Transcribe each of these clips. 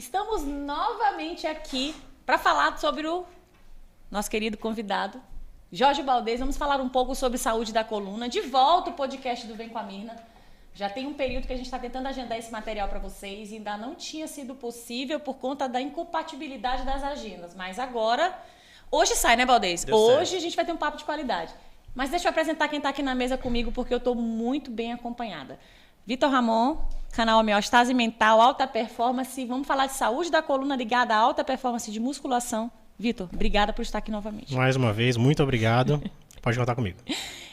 Estamos novamente aqui para falar sobre o nosso querido convidado, Jorge Baldez. Vamos falar um pouco sobre saúde da coluna. De volta o podcast do Vem com a Mirna. Já tem um período que a gente está tentando agendar esse material para vocês e ainda não tinha sido possível por conta da incompatibilidade das agendas. Mas agora, hoje sai, né, Baldez? Hoje a gente vai ter um papo de qualidade. Mas deixa eu apresentar quem está aqui na mesa comigo, porque eu estou muito bem acompanhada. Vitor Ramon, canal Homeostase Mental, Alta Performance. Vamos falar de saúde da coluna ligada à alta performance de musculação. Vitor, obrigada por estar aqui novamente. Mais uma vez, muito obrigado. Pode contar comigo.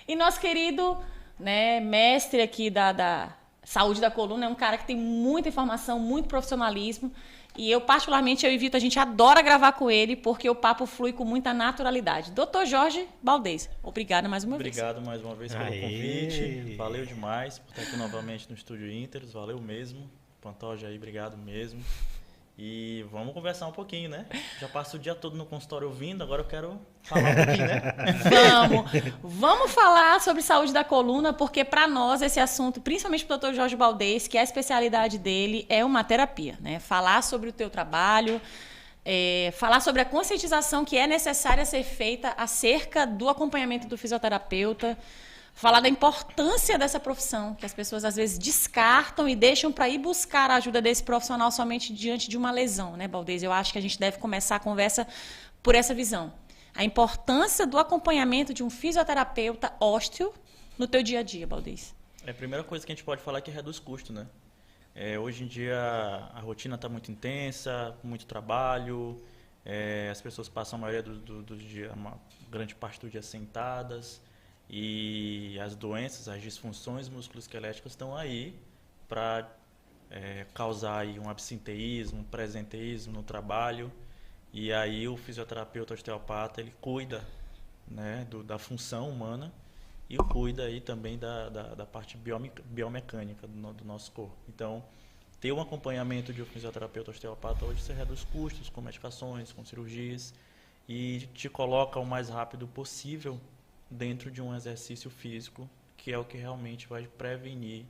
E nosso querido, né, mestre aqui da saúde da coluna, é um cara que tem muita informação, muito profissionalismo. E eu, particularmente, eu e Vitor, a gente adora gravar com ele, porque o papo flui com muita naturalidade. Dr. Jorge Baldez, obrigada mais uma vez. Obrigado mais uma vez pelo convite. Valeu demais por estar aqui novamente no Estúdio Interos. Valeu mesmo. Pantoja aí, obrigado mesmo. E vamos conversar um pouquinho, né? Já passo o dia todo no consultório ouvindo, agora eu quero falar um pouquinho, né? Vamos falar sobre saúde da coluna, porque para nós esse assunto, principalmente para o Dr. Jorge Baldez, que é a especialidade dele, é uma terapia, né? Falar sobre o teu trabalho, falar sobre a conscientização que é necessária ser feita acerca do acompanhamento do fisioterapeuta, falar da importância dessa profissão, que as pessoas às vezes descartam e deixam para ir buscar a ajuda desse profissional somente diante de uma lesão, né, Baldez? Eu acho que a gente deve começar a conversa por essa visão. A importância do acompanhamento de um fisioterapeuta ósteo no teu dia a dia, Baldez. A primeira coisa que a gente pode falar é que reduz custo, né? Hoje em dia a rotina está muito intensa, muito trabalho, as pessoas passam a maioria do dia, uma grande parte do dia sentadas. E as doenças, as disfunções musculoesqueléticas estão aí para causar aí um absenteísmo, um presenteísmo no trabalho. E aí o fisioterapeuta osteopata, ele cuida, né, da função humana e cuida aí também da parte biomecânica do nosso corpo. Então, ter um acompanhamento de um fisioterapeuta osteopata hoje você reduz custos com medicações, com cirurgias e te coloca o mais rápido possível dentro de um exercício físico, que é o que realmente vai prevenir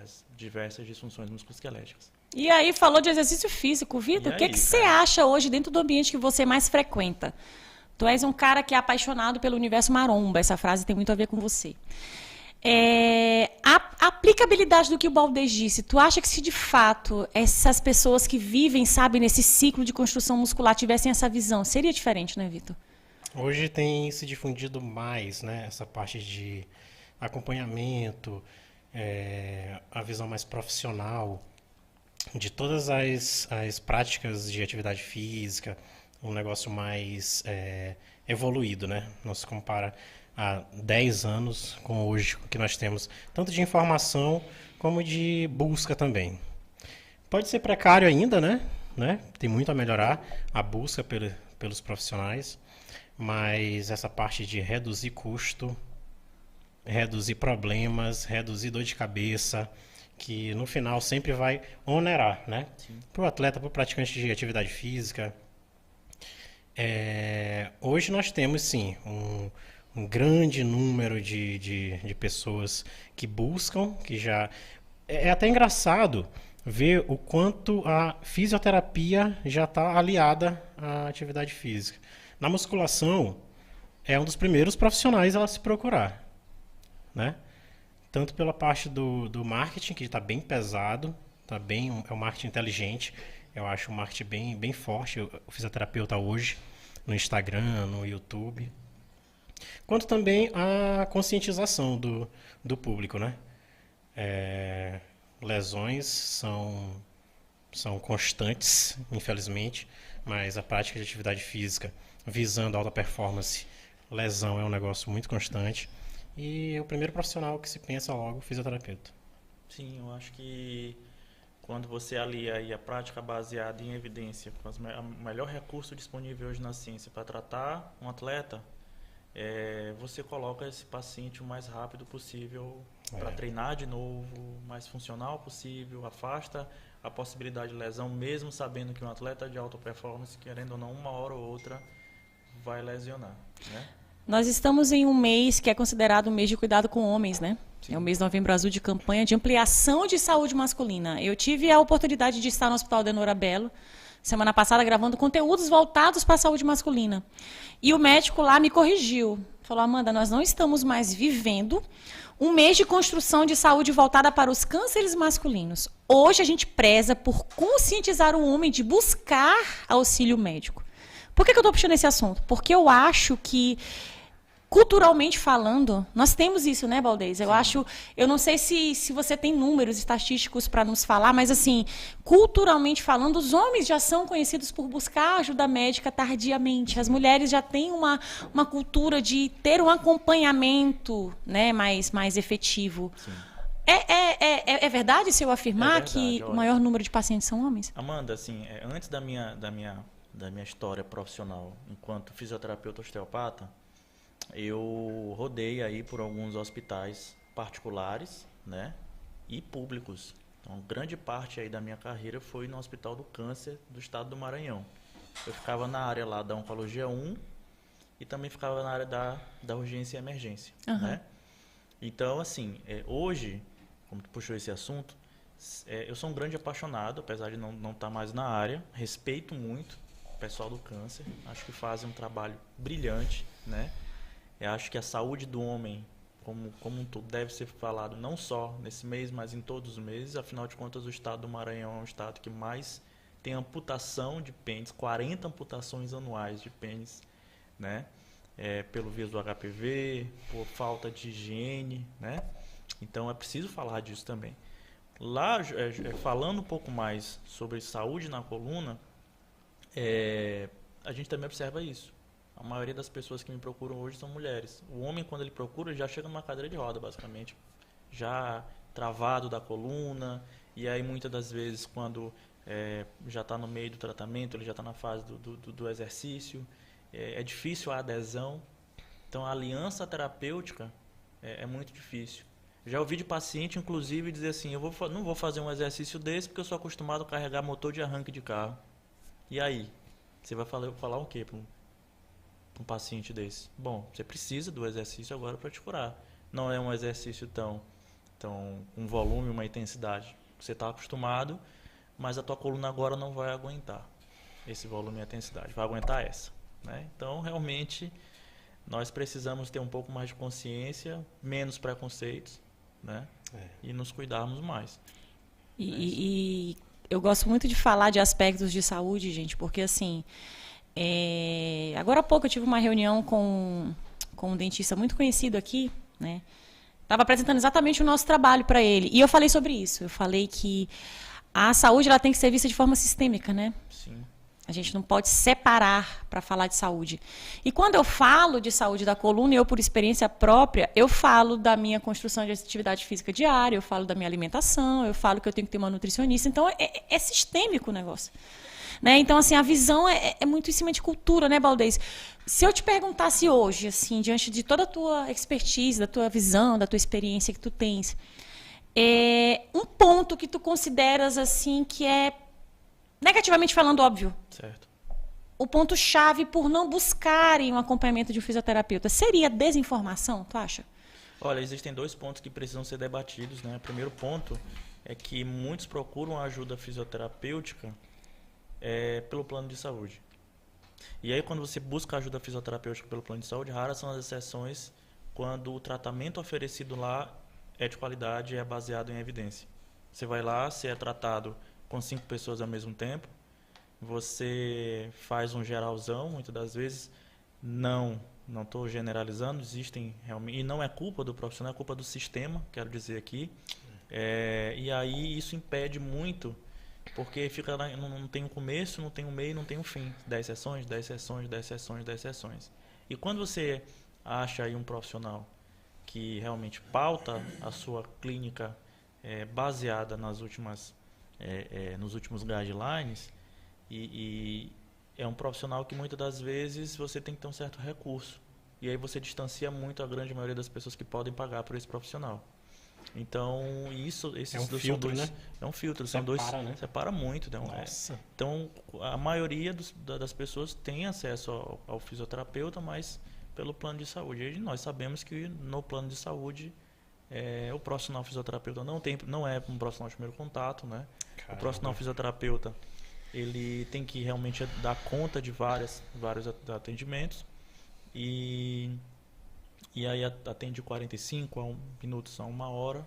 as diversas disfunções musculoesqueléticas. E aí, falou de exercício físico, Vitor, o que você acha hoje dentro do ambiente que você mais frequenta? Tu és um cara que é apaixonado pelo universo maromba, essa frase tem muito a ver com você. A aplicabilidade do que o Baldez disse, tu acha que se de fato essas pessoas que vivem, sabe, nesse ciclo de construção muscular tivessem essa visão, seria diferente, né, Vitor? Hoje tem se difundido mais, né, essa parte de acompanhamento, a visão mais profissional de todas as práticas de atividade física, um negócio mais evoluído, né? Não se compara há 10 anos com hoje, o que nós temos, tanto de informação como de busca também. Pode ser precário ainda, né? Tem muito a melhorar a busca pelos profissionais. Mas essa parte de reduzir custo, reduzir problemas, reduzir dor de cabeça, que no final sempre vai onerar, né? Para o atleta, para o praticante de atividade física. Hoje nós temos, sim, um grande número de pessoas que buscam, que já... É até engraçado ver o quanto a fisioterapia já está aliada à atividade física. Na musculação, é um dos primeiros profissionais a se procurar, né? Tanto pela parte do marketing, que está bem pesado, é um marketing inteligente, eu acho um marketing bem forte, o fisioterapeuta hoje, no Instagram, no YouTube. Quanto também a conscientização do público, né? Lesões são constantes, infelizmente, mas a prática de atividade física visando alta performance, lesão é um negócio muito constante. E o primeiro profissional que se pensa logo, o fisioterapeuta. Sim, eu acho que quando você alia aí a prática baseada em evidência, com o melhor recurso disponível hoje na ciência para tratar um atleta, você coloca esse paciente o mais rápido possível para treinar de novo, o mais funcional possível, afasta a possibilidade de lesão, mesmo sabendo que um atleta de alta performance, querendo ou não, uma hora ou outra, vai lesionar, né? Nós estamos em um mês que é considerado um mês de cuidado com homens, né? É o mês de Novembro Azul de campanha de ampliação de saúde masculina. Eu tive a oportunidade de estar no Hospital Denora Bello, semana passada, gravando conteúdos voltados para a saúde masculina. E o médico lá me corrigiu. Falou, Amanda, nós não estamos mais vivendo um mês de construção de saúde voltada para os cânceres masculinos. Hoje a gente preza por conscientizar o homem de buscar auxílio médico. Por que eu estou puxando esse assunto? Porque eu acho que, culturalmente falando, nós temos isso, né, Baldez? Eu não sei se você tem números estatísticos para nos falar, mas assim, culturalmente falando, os homens já são conhecidos por buscar ajuda médica tardiamente. As mulheres já têm uma cultura de ter um acompanhamento, né, mais efetivo. Sim. É verdade se eu afirmar que o maior número de pacientes são homens? Amanda, assim, antes da minha história profissional enquanto fisioterapeuta osteopata, eu rodei aí por alguns hospitais particulares, né, e públicos. Então, grande parte aí da minha carreira foi no Hospital do Câncer do Estado do Maranhão. Eu ficava na área lá da Oncologia 1 e também ficava na área da urgência e emergência, né? Então, assim, hoje, como tu puxou esse assunto, eu sou um grande apaixonado, apesar de não estar mais na área, respeito muito o pessoal do câncer, acho que fazem um trabalho brilhante, né? Eu acho que a saúde do homem, como um todo, deve ser falado não só nesse mês, mas em todos os meses. Afinal de contas, o estado do Maranhão é um estado que mais tem amputação de pênis, 40 amputações anuais de pênis, né? Pelo vírus do HPV, por falta de higiene, né? Então é preciso falar disso também. Lá, falando um pouco mais sobre saúde na coluna, a gente também observa isso. A maioria das pessoas que me procuram hoje são mulheres. O homem, quando ele procura, já chega numa cadeira de roda, basicamente. Já travado da coluna. E aí, muitas das vezes, quando já está no meio do tratamento, ele já está na fase do exercício. É difícil a adesão. Então, a aliança terapêutica é muito difícil. Já ouvi de paciente, inclusive, dizer assim, não vou fazer um exercício desse porque eu sou acostumado a carregar motor de arranque de carro. E aí? Você vai falar o quê para um paciente desse? Bom, você precisa do exercício agora para te curar. Não é um exercício tão um volume, uma intensidade. Você está acostumado, mas a tua coluna agora não vai aguentar esse volume e intensidade. Vai aguentar essa, né? Então, realmente, nós precisamos ter um pouco mais de consciência, menos preconceitos, né? E nos cuidarmos mais. E eu gosto muito de falar de aspectos de saúde, gente, porque assim... Agora há pouco eu tive uma reunião com um dentista muito conhecido aqui, né? Estava apresentando exatamente o nosso trabalho para ele. E eu falei sobre isso. Eu falei que a saúde ela tem que ser vista de forma sistêmica, né? Sim. A gente não pode separar para falar de saúde. E quando eu falo de saúde da coluna, eu, por experiência própria, eu falo da minha construção de atividade física diária, eu falo da minha alimentação, eu falo que eu tenho que ter uma nutricionista. Então, é sistêmico o negócio. Né? Então, assim, a visão é muito em cima de cultura, né, Baldez? Se eu te perguntasse hoje, assim, diante de toda a tua expertise, da tua visão, da tua experiência que tu tens, um ponto que tu consideras, assim, que é, negativamente falando, óbvio. Certo. O ponto-chave por não buscarem um acompanhamento de um fisioterapeuta seria desinformação, tu acha? Olha, existem 2 pontos que precisam ser debatidos, né? O primeiro ponto é que muitos procuram ajuda fisioterapêutica pelo plano de saúde. E aí, quando você busca ajuda fisioterapêutica pelo plano de saúde, raras são as exceções quando o tratamento oferecido lá é de qualidade e é baseado em evidência. Você vai lá, você é tratado com 5 pessoas ao mesmo tempo, você faz um geralzão, muitas das vezes, não estou generalizando, existem realmente, e não é culpa do profissional, é culpa do sistema, quero dizer aqui, e aí isso impede muito. Porque fica lá, não tem um começo, não tem um meio, não tem um fim. 10 sessões, 10 sessões, 10 sessões, 10 sessões. E quando você acha aí um profissional que realmente pauta a sua clínica baseada nos últimos guidelines, e é um profissional que muitas das vezes você tem que ter um certo recurso. E aí você distancia muito a grande maioria das pessoas que podem pagar por esse profissional. Então, esses é um dois filtro, são dois, né? É um filtro, Separa, são dois, né? Separa muito, né? Nossa. Então, a maioria das pessoas tem acesso ao fisioterapeuta, mas pelo plano de saúde. E nós sabemos que no plano de saúde O profissional fisioterapeuta não é um profissional de primeiro contato, né? Caramba. O profissional fisioterapeuta, ele tem que realmente dar conta de vários atendimentos e aí atende de 45 minutos a 1 hora.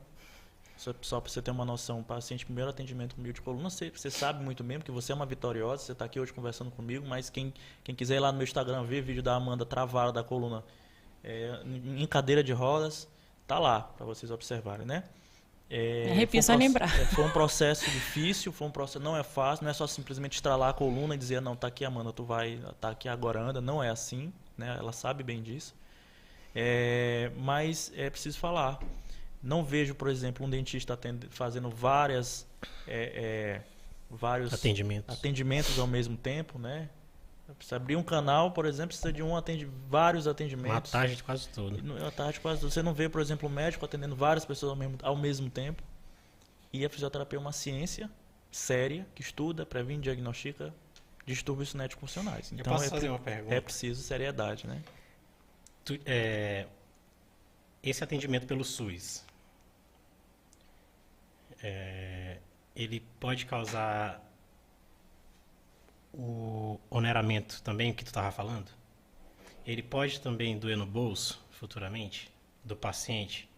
Só para você ter uma noção, o paciente, primeiro atendimento comigo de coluna, você sabe muito bem, porque você é uma vitoriosa, você está aqui hoje conversando comigo, mas quem quiser ir lá no meu Instagram ver vídeo da Amanda travada da coluna em cadeira de rodas, tá lá para vocês observarem, né? Arrepio só lembrar. Foi um processo difícil, não é fácil, não é só simplesmente estralar a coluna e dizer, não, tá aqui, Amanda, tá aqui agora, anda. Não é assim, né? Ela sabe bem disso. Mas é preciso falar. Não vejo, por exemplo, um dentista fazendo vários atendimentos ao mesmo tempo, né? Precisa abrir um canal, por exemplo, precisa de vários atendimentos. Uma tarde de quase tudo. Uma tarde de quase tudo. Você não vê, por exemplo, um médico atendendo várias pessoas ao mesmo tempo. E a fisioterapia é uma ciência séria que estuda, previne, diagnostica distúrbios cinéticos funcionais. Então, eu posso fazer uma pergunta? É preciso seriedade, né? Esse atendimento pelo SUS, ele pode causar o oneramento também, o que tu estava falando? Ele pode também doer no bolso, futuramente, do paciente?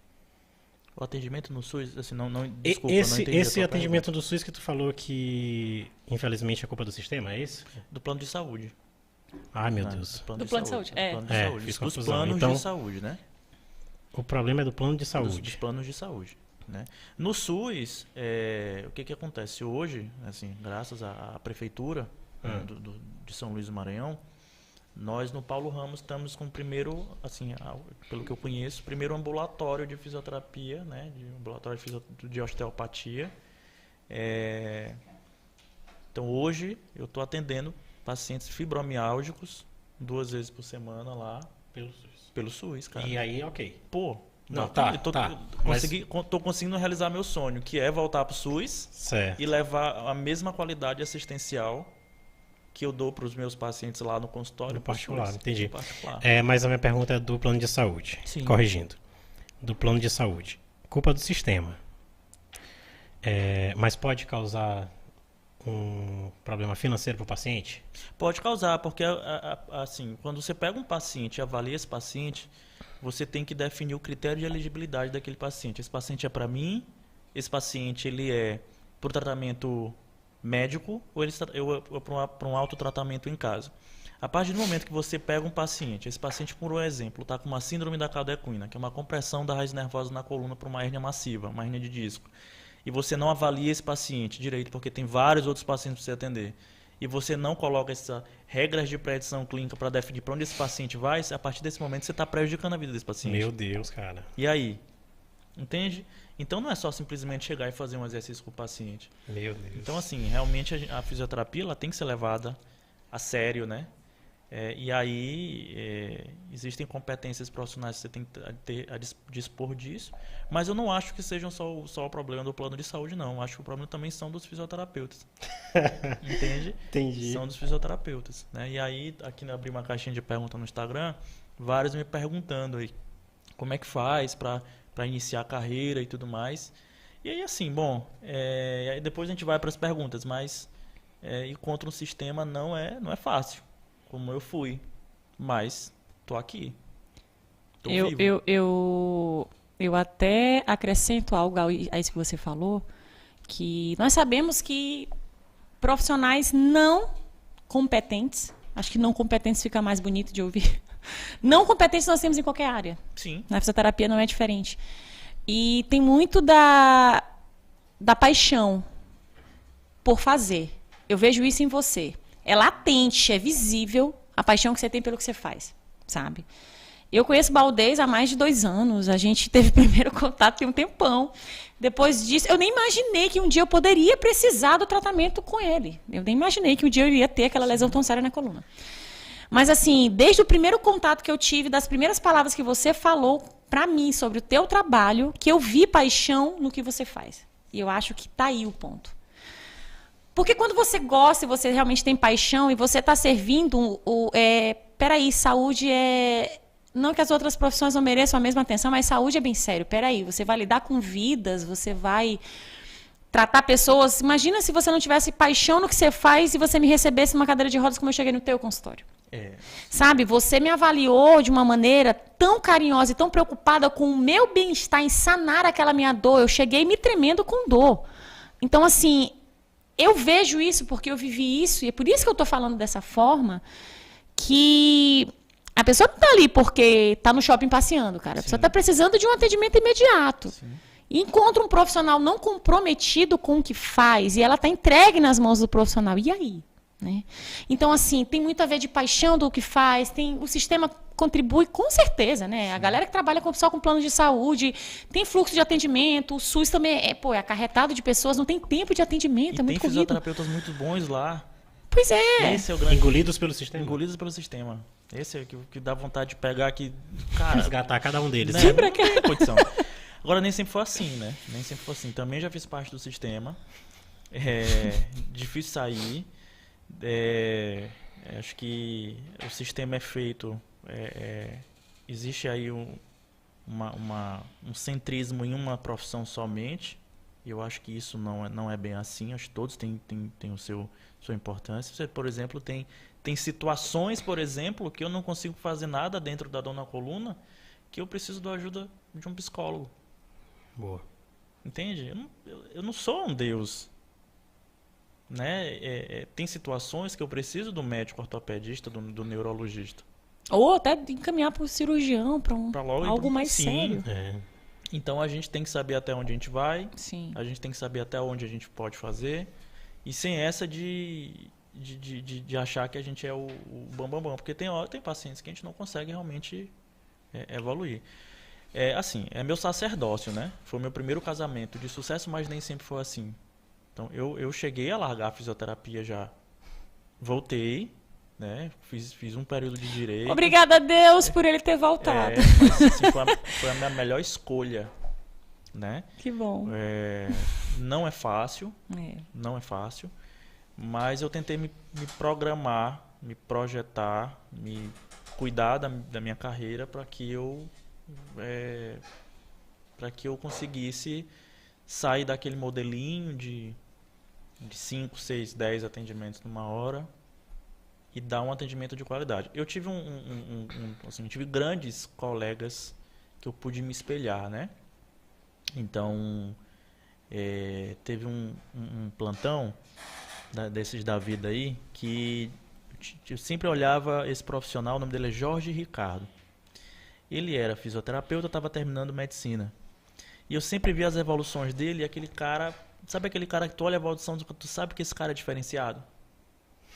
O atendimento no SUS, assim, não entendi esse atendimento do SUS que tu falou que, infelizmente, é culpa do sistema, é isso? Do plano de saúde. Ai, meu Deus. Do plano de saúde. Fiz confusão. Dos planos de saúde, né? O problema é do plano de saúde. Dos planos de saúde. Né? No SUS, o que acontece? Hoje, assim, graças à prefeitura de São Luís do Maranhão, nós no Paulo Ramos estamos com o primeiro, assim, pelo que eu conheço, primeiro ambulatório de fisioterapia, né? Ambulatório de osteopatia. Então hoje eu estou atendendo pacientes fibromiálgicos 2 vezes por semana lá. Pelo SUS, cara. E aí, ok. Pô, Não, tô conseguindo realizar meu sonho, que é voltar pro SUS certo. E levar a mesma qualidade assistencial que eu dou para os meus pacientes lá no consultório. No particular, entendi. No particular. Mas a minha pergunta é do plano de saúde. Sim. Corrigindo. Do plano de saúde. Culpa do sistema. Mas pode causar um problema financeiro para o paciente? Pode causar, porque assim, quando você pega um paciente e avalia esse paciente, você tem que definir o critério de elegibilidade daquele paciente. Esse paciente é para mim, esse paciente ele é para o tratamento médico ou ele para um autotratamento em casa. A partir do momento que você pega um paciente, esse paciente, por um exemplo, está com uma síndrome da cauda equina, que é uma compressão da raiz nervosa na coluna para uma hérnia massiva, uma hérnia de disco, e você não avalia esse paciente direito, porque tem vários outros pacientes para você atender, e você não coloca essas regras de predição clínica para definir para onde esse paciente vai, a partir desse momento você está prejudicando a vida desse paciente. Meu Deus, cara. E aí? Entende? Então não é só simplesmente chegar e fazer um exercício com o paciente. Meu Deus. Então, assim, realmente a fisioterapia ela tem que ser levada a sério, né? E aí existem competências profissionais que você tem que dispor disso, mas eu não acho que sejam só o problema do plano de saúde, não. Eu acho que o problema também são dos fisioterapeutas. Entende? Entendi. São dos fisioterapeutas. Né? E aí, aqui abri uma caixinha de perguntas no Instagram, vários me perguntando aí como é que faz para iniciar a carreira e tudo mais. E aí, assim, bom, aí depois a gente vai para as perguntas, mas ir contra um sistema não é fácil. Como eu fui, mas tô aqui. Tô vivo. Eu até acrescento algo a isso que você falou, que nós sabemos que profissionais não competentes, acho que não competentes fica mais bonito de ouvir, não competentes nós temos em qualquer área. Sim. Na fisioterapia não é diferente. E tem muito da paixão por fazer. Eu vejo isso em você. É latente, é visível a paixão que você tem pelo que você faz, sabe? Eu conheço Baldez há mais de 2 anos. A gente teve primeiro contato tem um tempão. Depois disso, eu nem imaginei que um dia eu poderia precisar do tratamento com ele. Eu nem imaginei que um dia eu iria ter aquela lesão tão séria na coluna. Mas, assim, desde o primeiro contato que eu tive, das primeiras palavras que você falou para mim sobre o teu trabalho, que eu vi paixão no que você faz. E eu acho que tá aí o ponto. Porque quando você gosta e você realmente tem paixão e você está servindo, peraí, saúde é Não que as outras profissões não mereçam a mesma atenção, mas saúde é bem sério. Peraí, você vai lidar com vidas, você vai tratar pessoas. Imagina se você não tivesse paixão no que você faz e você me recebesse numa cadeira de rodas como eu cheguei no teu consultório. Sabe, você me avaliou de uma maneira tão carinhosa e tão preocupada com o meu bem-estar, em sanar aquela minha dor. Eu cheguei me tremendo com dor. Então, assim, eu vejo isso porque eu vivi isso, e é por isso que eu estou falando dessa forma, que a pessoa não está ali porque está no shopping passeando, cara. A pessoa está precisando de um atendimento imediato. Sim. E encontra um profissional não comprometido com o que faz, e ela está entregue nas mãos do profissional. E aí? Né? Então, assim, tem muito a ver de paixão do que faz, o sistema contribui com certeza, né? A galera que trabalha só com plano de saúde, tem fluxo de atendimento, o SUS também é acarretado de pessoas, não tem tempo de atendimento, e é muito tem corrido. Fisioterapeutas muito bons lá. Pois é. Esse é o grande... Engolidos pelo sistema. Engolidos pelo sistema. Esse é o que dá vontade de pegar aqui, cara... Resgatar cada um deles. Né? Não tem condição. Agora, nem sempre foi assim, né? Nem sempre foi assim. Também já fiz parte do sistema. Difícil sair. Acho que o sistema é feito... existe aí um centrismo em uma profissão somente. E eu acho que isso não é bem assim. Acho que todos têm sua importância. Você, por exemplo, tem situações, por exemplo, que eu não consigo fazer nada dentro da dor na coluna, que eu preciso da ajuda de um psicólogo. Boa. Entende? Eu não sou um deus. Né? Tem situações que eu preciso do médico ortopedista, do neurologista. Ou até encaminhar para o cirurgião, para algo mais sim. sério. Então a gente tem que saber até onde a gente vai. Sim. A gente tem que saber até onde a gente pode fazer. E sem essa de achar que a gente é o bambambam. Porque tem pacientes que a gente não consegue realmente evoluir. Assim, é meu sacerdócio, né? Foi meu primeiro casamento de sucesso, mas nem sempre foi assim. Então, eu cheguei a largar a fisioterapia já. Voltei, né? Fiz um período de direito. Obrigada a Deus por ele ter voltado. Mas, assim, foi a minha melhor escolha, né? Que bom. Não é fácil, não é fácil. Mas eu tentei me programar, me projetar, me cuidar da minha carreira para que eu conseguisse sair daquele modelinho de 5, 6, 10 atendimentos numa hora e dar um atendimento de qualidade. Eu tive assim, tive grandes colegas que eu pude me espelhar, né? Então, teve um plantão desses da vida aí que eu sempre olhava esse profissional, o nome dele é Jorge Ricardo. Ele era fisioterapeuta, estava terminando medicina. E eu sempre vi as evoluções dele e aquele cara... Sabe aquele cara que tu olha a evolução, tu sabe que esse cara é diferenciado?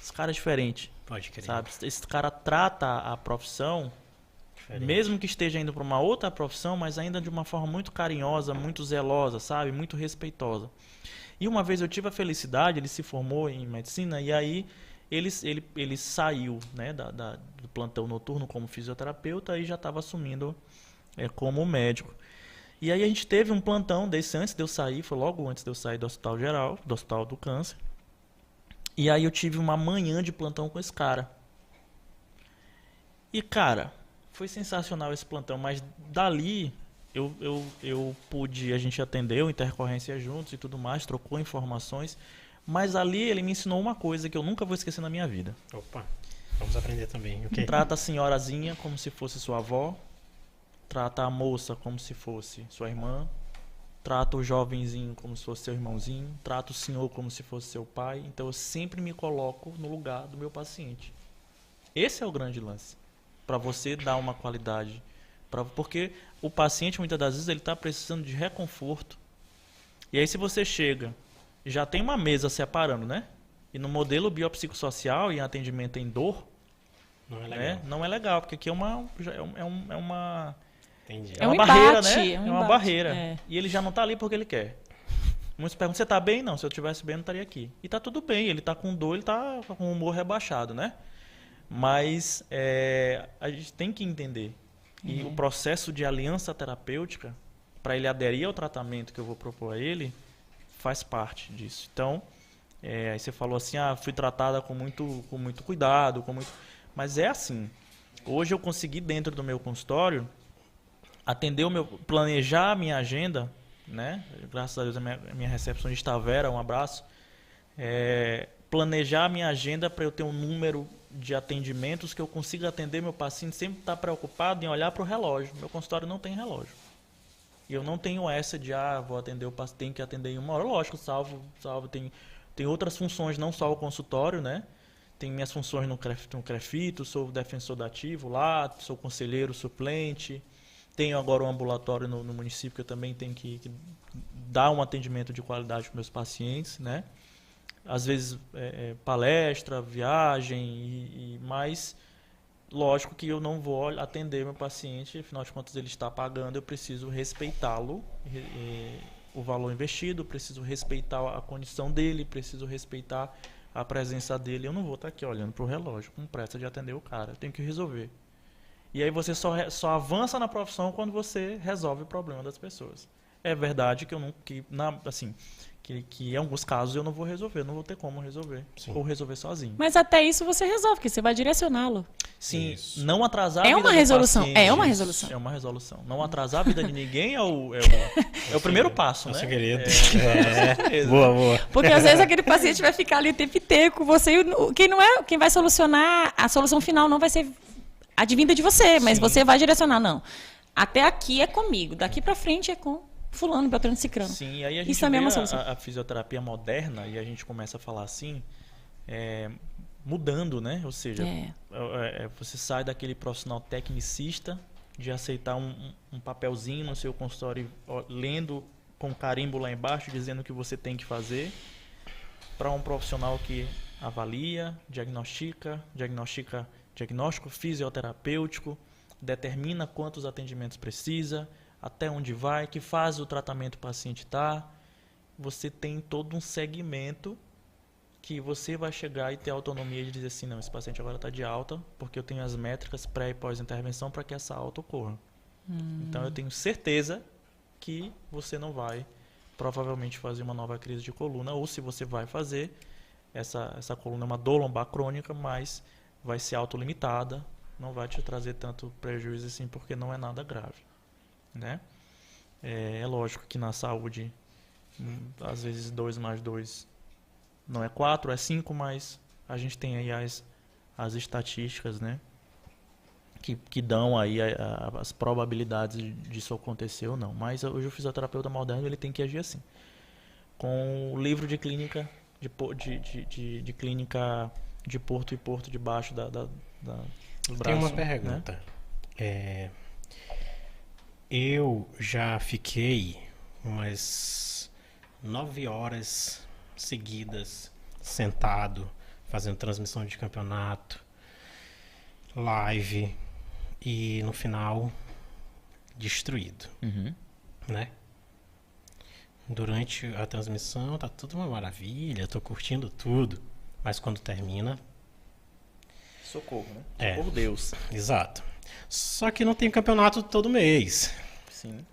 Esse cara é diferente. Pode crer. Sabe? Esse cara trata a profissão, diferente. Mesmo que esteja indo para uma outra profissão, mas ainda de uma forma muito carinhosa, muito zelosa, sabe? Muito respeitosa. E uma vez eu tive a felicidade, ele se formou em medicina e aí ele saiu, né, do plantão noturno como fisioterapeuta e já estava assumindo como médico. E aí a gente teve um plantão desse antes de eu sair, foi logo antes de eu sair do Hospital Geral, do Hospital do Câncer. E aí eu tive uma manhã de plantão com esse cara. E, cara, foi sensacional esse plantão, mas dali eu pude, a gente atendeu intercorrência juntos e tudo mais, trocou informações, mas ali ele me ensinou uma coisa que eu nunca vou esquecer na minha vida. Opa, vamos aprender também. Okay. Trata a senhorazinha como se fosse sua avó. Trata a moça como se fosse sua irmã. Trata o jovenzinho como se fosse seu irmãozinho. Trata o senhor como se fosse seu pai. Então eu sempre me coloco no lugar do meu paciente. Esse é o grande lance. Para você dar uma qualidade. Porque o paciente muitas das vezes ele está precisando de reconforto. E aí se você chega, já tem uma mesa separando, né? E no modelo biopsicossocial e em atendimento em dor, não é legal. Não é legal, porque aqui é uma Entendi. É uma barreira, né? É uma barreira. E ele já não está ali porque ele quer. Muitos perguntam, você está bem? Não, se eu estivesse bem, eu não estaria aqui. E está tudo bem, ele está com dor, ele está com o humor rebaixado, né? Mas a gente tem que entender. E o processo de aliança terapêutica, para ele aderir ao tratamento que eu vou propor a ele, faz parte disso. Então, aí você falou assim, fui tratada com muito cuidado, mas é assim. Hoje eu consegui, dentro do meu consultório, planejar a minha agenda, né? Graças a Deus a minha recepcionista Vera, um abraço. Planejar a minha agenda para eu ter um número de atendimentos que eu consiga atender meu paciente, sempre estar preocupado em olhar para o relógio. Meu consultório não tem relógio. E eu não tenho essa de, vou atender o paciente, tenho que atender em 1 hora. Lógico, salvo tem outras funções, não só o consultório, né? Tem minhas funções no CREFITO, sou defensor da ativo lá, sou conselheiro suplente. Tenho agora um ambulatório no município que eu também tenho que dar um atendimento de qualidade para meus pacientes, né? Às vezes palestra, viagem, mas lógico que eu não vou atender meu paciente, afinal de contas ele está pagando, eu preciso respeitá-lo, o valor investido, preciso respeitar a condição dele, preciso respeitar a presença dele. Eu não vou estar aqui olhando para o relógio com pressa de atender o cara, eu tenho que resolver. E aí você só avança na profissão quando você resolve o problema das pessoas. É verdade que que em alguns casos eu não vou resolver, não vou ter como resolver. Sim. Ou resolver sozinho. Mas até isso você resolve, porque você vai direcioná-lo. Sim, isso. Não atrasar a vida uma resolução. do paciente. É uma resolução. É uma resolução. Não atrasar a vida de ninguém é o primeiro passo, né? Segredo. Boa. Porque às vezes aquele paciente vai ficar ali o tempo inteiro com você e quem vai solucionar, a solução final não vai ser advinda de você, mas você vai direcionar. Não, até aqui é comigo, daqui para frente é com fulano, beltrano, cicrano. Sim, e aí a gente isso também vê é uma solução. a fisioterapia moderna e a gente começa a falar assim, mudando, né? Ou seja, você sai daquele profissional tecnicista de aceitar um papelzinho no seu consultório, lendo com carimbo lá embaixo, dizendo o que você tem que fazer, para um profissional que avalia, diagnóstico fisioterapêutico, determina quantos atendimentos precisa, até onde vai, que fase o tratamento o paciente está. Você tem todo um segmento que você vai chegar e ter autonomia de dizer assim, não, esse paciente agora está de alta, porque eu tenho as métricas pré e pós-intervenção para que essa alta ocorra. Então eu tenho certeza que você não vai provavelmente fazer uma nova crise de coluna, ou se você vai fazer, essa coluna é uma dor lombar crônica, mas vai ser autolimitada, não vai te trazer tanto prejuízo assim, porque não é nada grave. Né? É lógico que na saúde, às vezes 2 mais 2 não é 4, é 5, mas a gente tem aí as estatísticas, né? que dão aí as probabilidades disso acontecer ou não. Mas hoje o fisioterapeuta moderno ele tem que agir assim. Com o livro de clínica, de clínica de porto e porto debaixo do braço. Tem uma pergunta. Né? Eu já fiquei umas 9 horas seguidas sentado, fazendo transmissão de campeonato, live, e no final destruído, né? Durante a transmissão tá tudo uma maravilha, tô curtindo tudo, mas quando termina... Socorro, né? Socorro Deus. Exato. Só que não tem campeonato todo mês. Sim.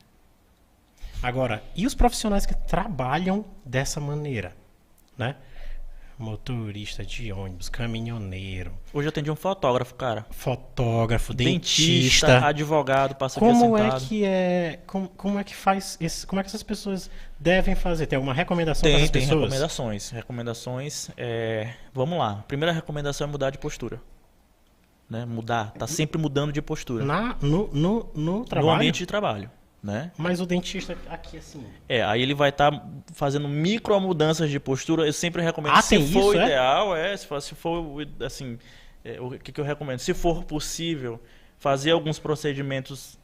Agora, e os profissionais que trabalham dessa maneira, né? Motorista de ônibus, caminhoneiro. Hoje eu atendi um fotógrafo, cara. Fotógrafo, dentista, advogado, passa como é que como é que faz isso? Como é que essas pessoas devem fazer? Tem alguma recomendação para essas pessoas? Tem recomendações. Vamos lá. A primeira recomendação é mudar de postura. Né? Tá sempre mudando de postura. No trabalho? No ambiente de trabalho. Né? Mas o dentista aqui assim... aí ele vai estar fazendo micro mudanças de postura. Eu sempre recomendo, se for isso, ideal, se for assim, o que eu recomendo? Se for possível, fazer alguns procedimentos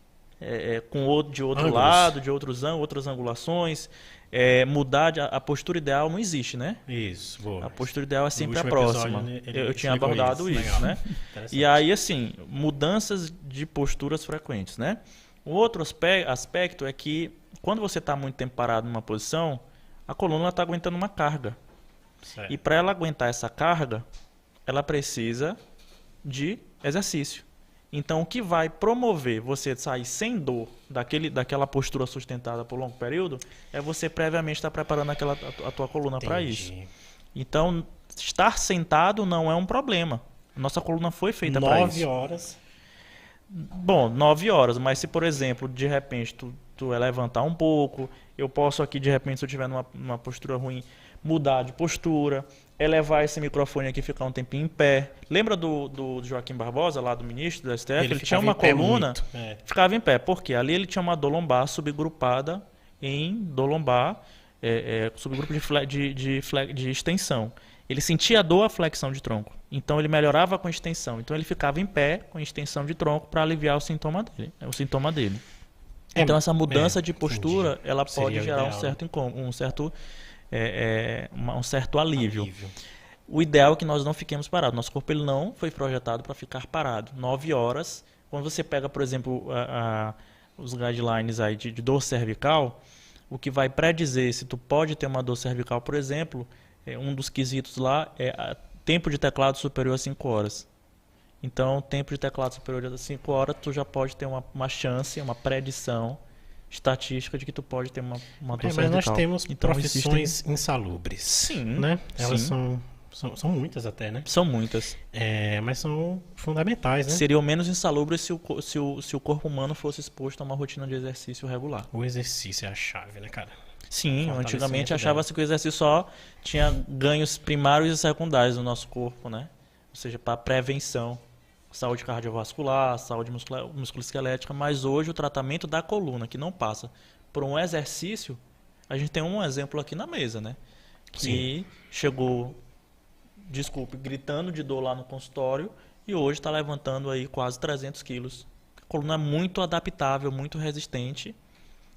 de outro lado, de outros ângulos, outras angulações, mudar a postura ideal não existe, né? Isso, boa. A postura ideal é sempre a próxima. Eu tinha abordado isso, né? E aí, assim, mudanças de posturas frequentes, né? Um outro aspecto é que quando você está muito tempo parado numa posição, a coluna está aguentando uma carga. Certo. E para ela aguentar essa carga, ela precisa de exercício. Então, o que vai promover você sair sem dor daquela postura sustentada por longo período é você previamente estar preparando a tua coluna para isso. Então, estar sentado não é um problema. Nossa coluna foi feita para isso. 9 horas. Bom, 9 horas, mas se, por exemplo, de repente tu levantar um pouco, eu posso aqui, de repente, se eu estiver numa postura ruim, mudar de postura, elevar esse microfone aqui e ficar um tempinho em pé. Lembra do Joaquim Barbosa, lá do ministro do STF? Ele tinha uma coluna, ficava em pé, porque ali ele tinha uma dor lombar subgrupada em dor lombar, subgrupo de extensão. Ele sentia a dor, a flexão de tronco. Então ele melhorava com extensão. Então ele ficava em pé com extensão de tronco para aliviar o sintoma dele. Então essa mudança de postura, ela pode gerar um certo alívio. O ideal é que nós não fiquemos parados. Nosso corpo ele não foi projetado para ficar parado. 9 horas. Quando você pega, por exemplo, os guidelines aí de dor cervical, o que vai predizer se tu pode ter uma dor cervical, por exemplo, um dos quesitos lá é tempo de teclado superior a 5 horas. Então, tempo de teclado superior a 5 horas, tu já pode ter uma chance, uma predição estatística de que tu pode ter uma dor cervical. Mas nós temos então, profissões insalubres. Sim. Né? Elas sim. São muitas até, né? São muitas. Mas são fundamentais, né? Seriam menos insalubres se o corpo humano fosse exposto a uma rotina de exercício regular. O exercício é a chave, né, cara? Sim, antigamente achava-se que o exercício só tinha ganhos primários e secundários no nosso corpo, né? Ou seja, para prevenção, saúde cardiovascular, saúde musculoesquelética, mas hoje o tratamento da coluna, que não passa por um exercício, a gente tem um exemplo aqui na mesa, né? Que chegou, gritando de dor lá no consultório e hoje está levantando aí quase 300 quilos. A coluna é muito adaptável, muito resistente,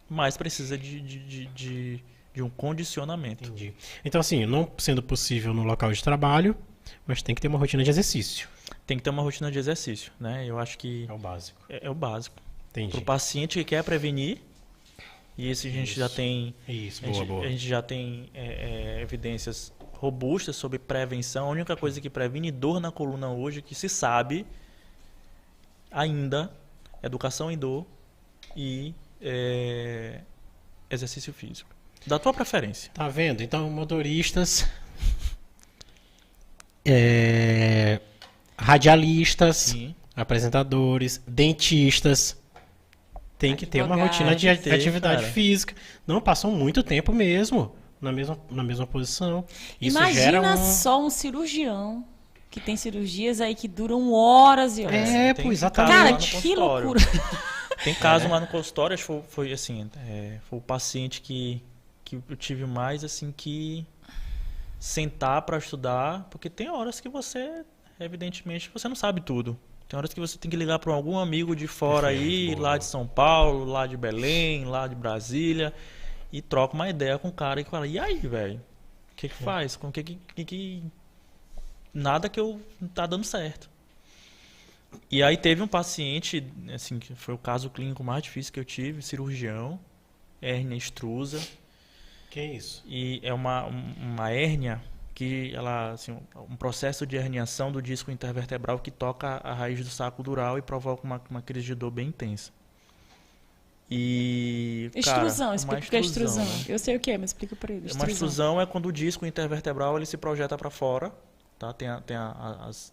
mas precisa de um condicionamento. Entendi. Então, assim, não sendo possível no local de trabalho, mas tem que ter uma rotina de exercício. Tem que ter uma rotina de exercício, né? Eu acho que é o básico. É o básico. Entendi. Para o paciente que quer prevenir, e esse a gente já tem... boa. A gente já tem evidências robustas sobre prevenção. A única coisa que previne dor na coluna hoje, que se sabe ainda, educação em dor e exercício físico. Da tua preferência. Tá vendo? Então, motoristas, radialistas, Sim. apresentadores, dentistas, tem que ter uma rotina de atividade física. Não passam muito tempo mesmo na mesma posição. Isso Imagina só um cirurgião que tem cirurgias aí que duram horas e horas. Exatamente. Cara, que loucura. Tem caso lá no consultório, acho que foi assim, foi o paciente que eu tive mais assim que sentar para estudar, porque tem horas que você, evidentemente, você não sabe tudo. Tem horas que você tem que ligar para algum amigo de fora aí, lá de São Paulo, lá de Belém, lá de Brasília, e troca uma ideia com o cara e fala: "E aí, velho? O que faz? Com que nada que eu não tá dando certo". E aí teve um paciente, assim, que foi o caso clínico mais difícil que eu tive, cirurgião, hérnia extrusa. Que é isso? E é uma hérnia que ela, assim, um processo de herniação do disco intervertebral que toca a raiz do saco dural e provoca uma crise de dor bem intensa. E extrusão, cara, explica o que é extrusão. Né? Eu sei o que é, mas explica para ele. Uma extrusão é quando o disco intervertebral ele se projeta para fora. Tá?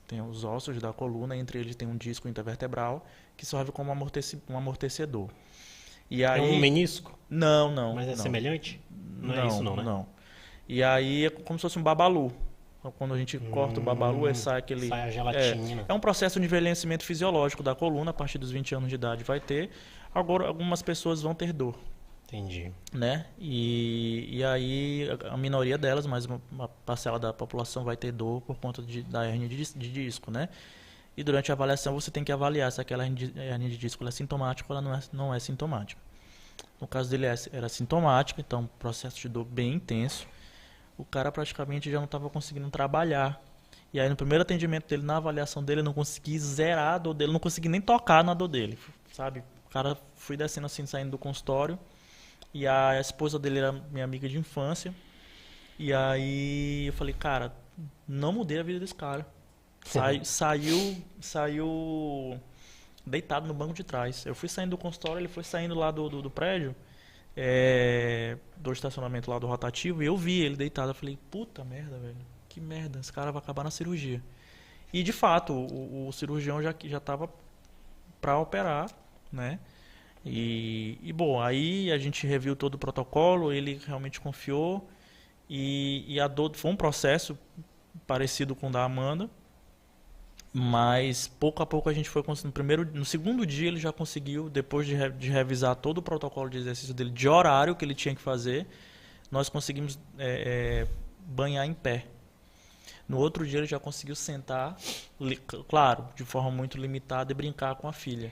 Tem os ossos da coluna, entre eles tem um disco intervertebral que serve como um amortecedor. E aí, é um menisco? Não. Mas é semelhante? Não é isso não, né? Não. E aí é como se fosse um babalu. Quando a gente corta o babalu, sai aquele... Sai a gelatina. É um processo de envelhecimento fisiológico da coluna, a partir dos 20 anos de idade vai ter. Agora, algumas pessoas vão ter dor. Entendi. Né? E aí a minoria delas, mas uma parcela da população vai ter dor por conta da hérnia de disco, né? E durante a avaliação você tem que avaliar se aquela hérnia de disco é sintomática ou ela não é sintomática. No caso dele era sintomático, então processo de dor bem intenso. O cara praticamente já não estava conseguindo trabalhar. E aí no primeiro atendimento dele, na avaliação dele, eu não consegui zerar a dor dele, não consegui nem tocar na dor dele, sabe? O cara fui descendo assim, saindo do consultório. E a esposa dele era minha amiga de infância. E aí eu falei, cara, não mudei a vida desse cara. Saiu deitado no banco de trás. Eu fui saindo do consultório, ele foi saindo lá do prédio, do estacionamento lá do rotativo, e eu vi ele deitado. Eu falei, puta merda, velho. Que merda, esse cara vai acabar na cirurgia. E de fato, o cirurgião já estava para operar, né? Bom, aí a gente reviu todo o protocolo, ele realmente confiou e a dor foi um processo parecido com o da Amanda, mas pouco a pouco a gente foi conseguindo. No segundo dia ele já conseguiu, depois de revisar todo o protocolo de exercício dele, de horário que ele tinha que fazer, nós conseguimos banhar em pé. No outro dia ele já conseguiu sentar, claro, de forma muito limitada, e brincar com a filha.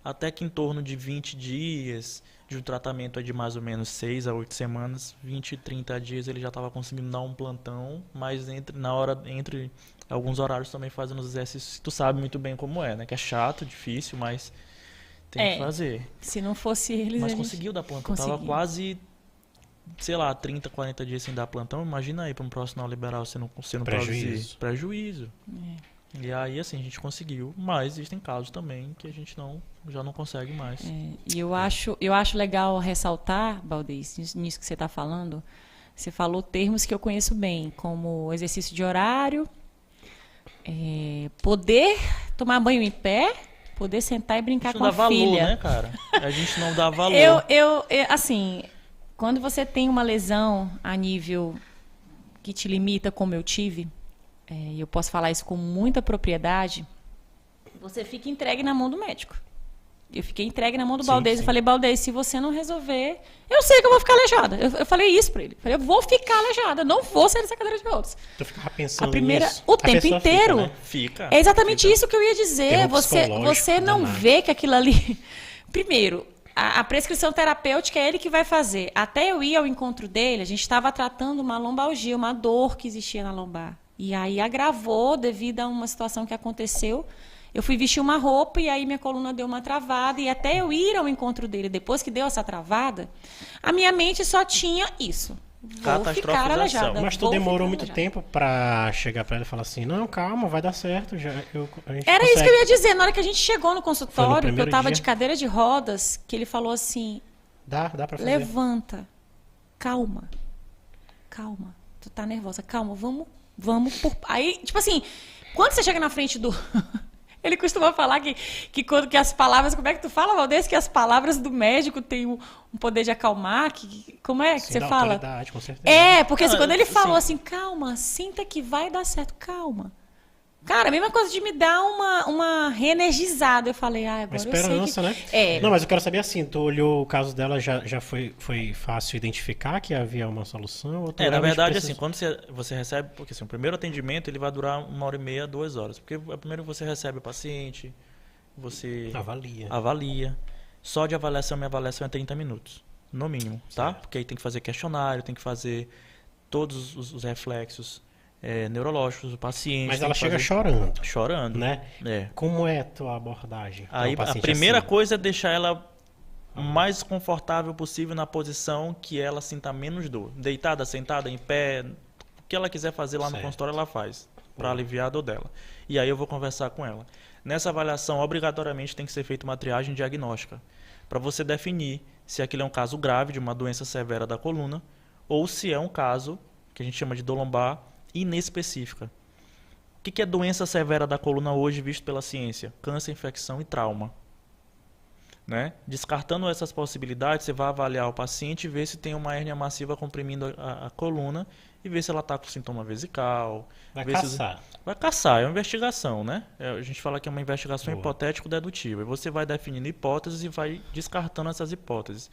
Até que em torno de 20 dias, de um tratamento de mais ou menos 6 a 8 semanas, 20, 30 dias ele já estava conseguindo dar um plantão, mas entre alguns horários também fazendo os exercícios que tu sabe muito bem como é, né? Que é chato, difícil, mas tem que fazer. Se não fosse eles... Mas conseguiu dar plantão, tava quase, sei lá, 30, 40 dias sem dar plantão. Imagina aí para um profissional liberal você não produzir. Prejuízo. E aí, assim, a gente conseguiu, mas existem casos também que a gente já não consegue mais. E eu acho legal ressaltar, Baldez, nisso que você está falando, você falou termos que eu conheço bem, como exercício de horário, poder tomar banho em pé, poder sentar e brincar com a filha. Não dá valor, né, cara? A gente não dá valor. Assim, quando você tem uma lesão a nível que te limita, como eu tive, e eu posso falar isso com muita propriedade, você fica entregue na mão do médico. Eu fiquei entregue na mão do Baldez. Eu falei, Baldez, se você não resolver, eu sei que eu vou ficar aleijada. Eu falei isso pra ele. Eu falei, eu vou ficar aleijada, não vou sair dessa cadeira de rodas. Tu ficava pensando nisso. O tempo inteiro. Fica, né? Fica. É exatamente isso que eu ia dizer. Você não vê que aquilo ali... Primeiro, a prescrição terapêutica é ele que vai fazer. Até eu ir ao encontro dele, a gente estava tratando uma lombalgia, uma dor que existia na lombar. E aí agravou devido a uma situação que aconteceu. Eu fui vestir uma roupa e aí minha coluna deu uma travada. E até eu ir ao encontro dele, depois que deu essa travada, a minha mente só tinha isso. Vou ficar aleijada. Mas tu demorou muito tempo pra chegar pra ele e falar assim, não, calma, vai dar certo. Era isso que eu ia dizer. Na hora que a gente chegou no consultório, que eu tava de cadeira de rodas, que ele falou assim... Dá pra fazer. Levanta. Calma. Tu tá nervosa. Calma, vamos por... Aí, tipo assim, quando você chega na frente do... Ele costuma falar que as palavras... Como é que tu fala, Valdez? Que as palavras do médico têm um poder de acalmar? Como é que você fala? Com certeza. Porque assim, quando ele falou assim, calma, sinta que vai dar certo, calma. Cara, a mesma coisa de me dar uma reenergizada. Eu falei, agora uma esperança, eu sei que... né? Não, mas eu quero saber assim, tu olhou o caso dela, já foi fácil identificar que havia uma solução? Ou na verdade, assim, quando você recebe... Porque assim, o primeiro atendimento, ele vai durar 1h30, 2 horas. Porque primeiro você recebe o paciente, você... Avalia. Só de avaliação, minha avaliação é 30 minutos, no mínimo, tá? Certo. Porque aí tem que fazer questionário, tem que fazer todos os reflexos neurológicos do paciente. Mas ela chega chorando. Chorando. Né? Como é a tua abordagem? Aí a primeira coisa é deixar ela o mais confortável possível na posição que ela sinta menos dor. Deitada, sentada, em pé, o que ela quiser fazer lá no consultório ela faz, para aliviar a dor dela. E aí eu vou conversar com ela. Nessa avaliação, obrigatoriamente tem que ser feita uma triagem diagnóstica, para você definir se aquilo é um caso grave de uma doença severa da coluna ou se é um caso que a gente chama de dor lombar inespecífica. O que é doença severa da coluna hoje visto pela ciência? Câncer, infecção e trauma. Né? Descartando essas possibilidades, você vai avaliar o paciente e ver se tem uma hérnia massiva comprimindo a coluna e ver se ela está com sintoma vesical. Vai caçar. Vai caçar, é uma investigação, né? A gente fala que é uma investigação hipotético-dedutiva. E você vai definindo hipóteses e vai descartando essas hipóteses.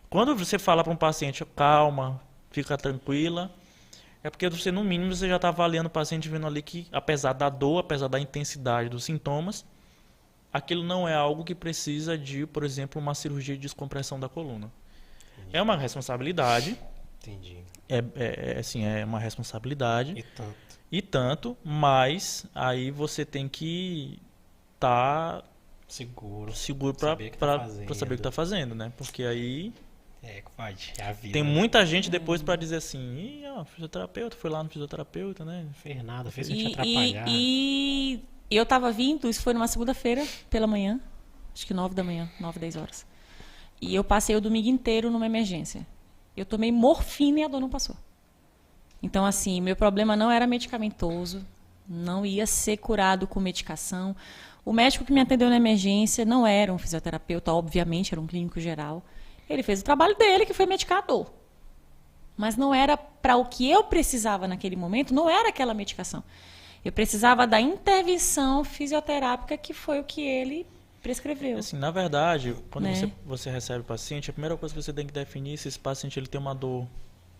Quando você fala para um paciente, calma, fica tranquila, é porque você, no mínimo, você já está avaliando o paciente vendo ali que, apesar da dor, apesar da intensidade dos sintomas, aquilo não é algo que precisa de, por exemplo, uma cirurgia de descompressão da coluna. Entendi. É uma responsabilidade. Entendi. É uma responsabilidade. E tanto, mas aí você tem que estar seguro para saber o que está fazendo, né? Porque aí... pode. É a vida. Tem muita gente depois para dizer assim, fisioterapeuta, foi lá no fisioterapeuta, né? Não fez nada, fez a gente atrapalhar. E eu tava vindo, isso foi numa segunda-feira pela manhã, acho que 9 da manhã, 9, 10 horas. E eu passei o domingo inteiro numa emergência. Eu tomei morfina e a dor não passou. Então, assim, meu problema não era medicamentoso, não ia ser curado com medicação. O médico que me atendeu na emergência não era um fisioterapeuta, obviamente, era um clínico geral. Ele fez o trabalho dele, que foi medicar a dor. Mas não era para o que eu precisava naquele momento, não era aquela medicação. Eu precisava da intervenção fisioterápica, que foi o que ele prescreveu. Assim, na verdade, quando Né? você recebe o paciente, a primeira coisa que você tem que definir é se esse paciente ele tem uma dor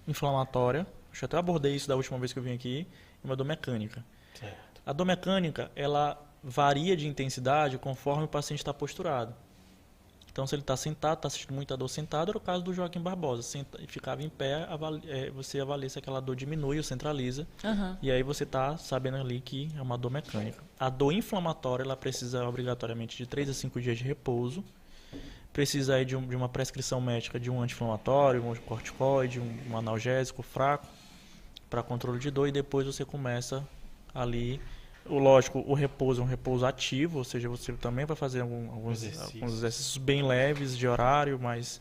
inflamatória. Eu até abordei isso da última vez que eu vim aqui, uma dor mecânica. Certo. A dor mecânica, ela varia de intensidade conforme o paciente está posturado. Então, se ele está sentado, está sentindo muita dor sentado, era o caso do Joaquim Barbosa. Ficava em pé, você avalia se aquela dor diminui ou centraliza. Aham. E aí você está sabendo ali que é uma dor mecânica. A dor inflamatória, ela precisa obrigatoriamente de 3 a 5 dias de repouso. Precisa aí de uma prescrição médica de um anti-inflamatório, um corticoide, um analgésico fraco para controle de dor. E depois você começa ali... Lógico, o repouso é um repouso ativo, ou seja, você também vai fazer alguns exercícios bem leves de horário, mas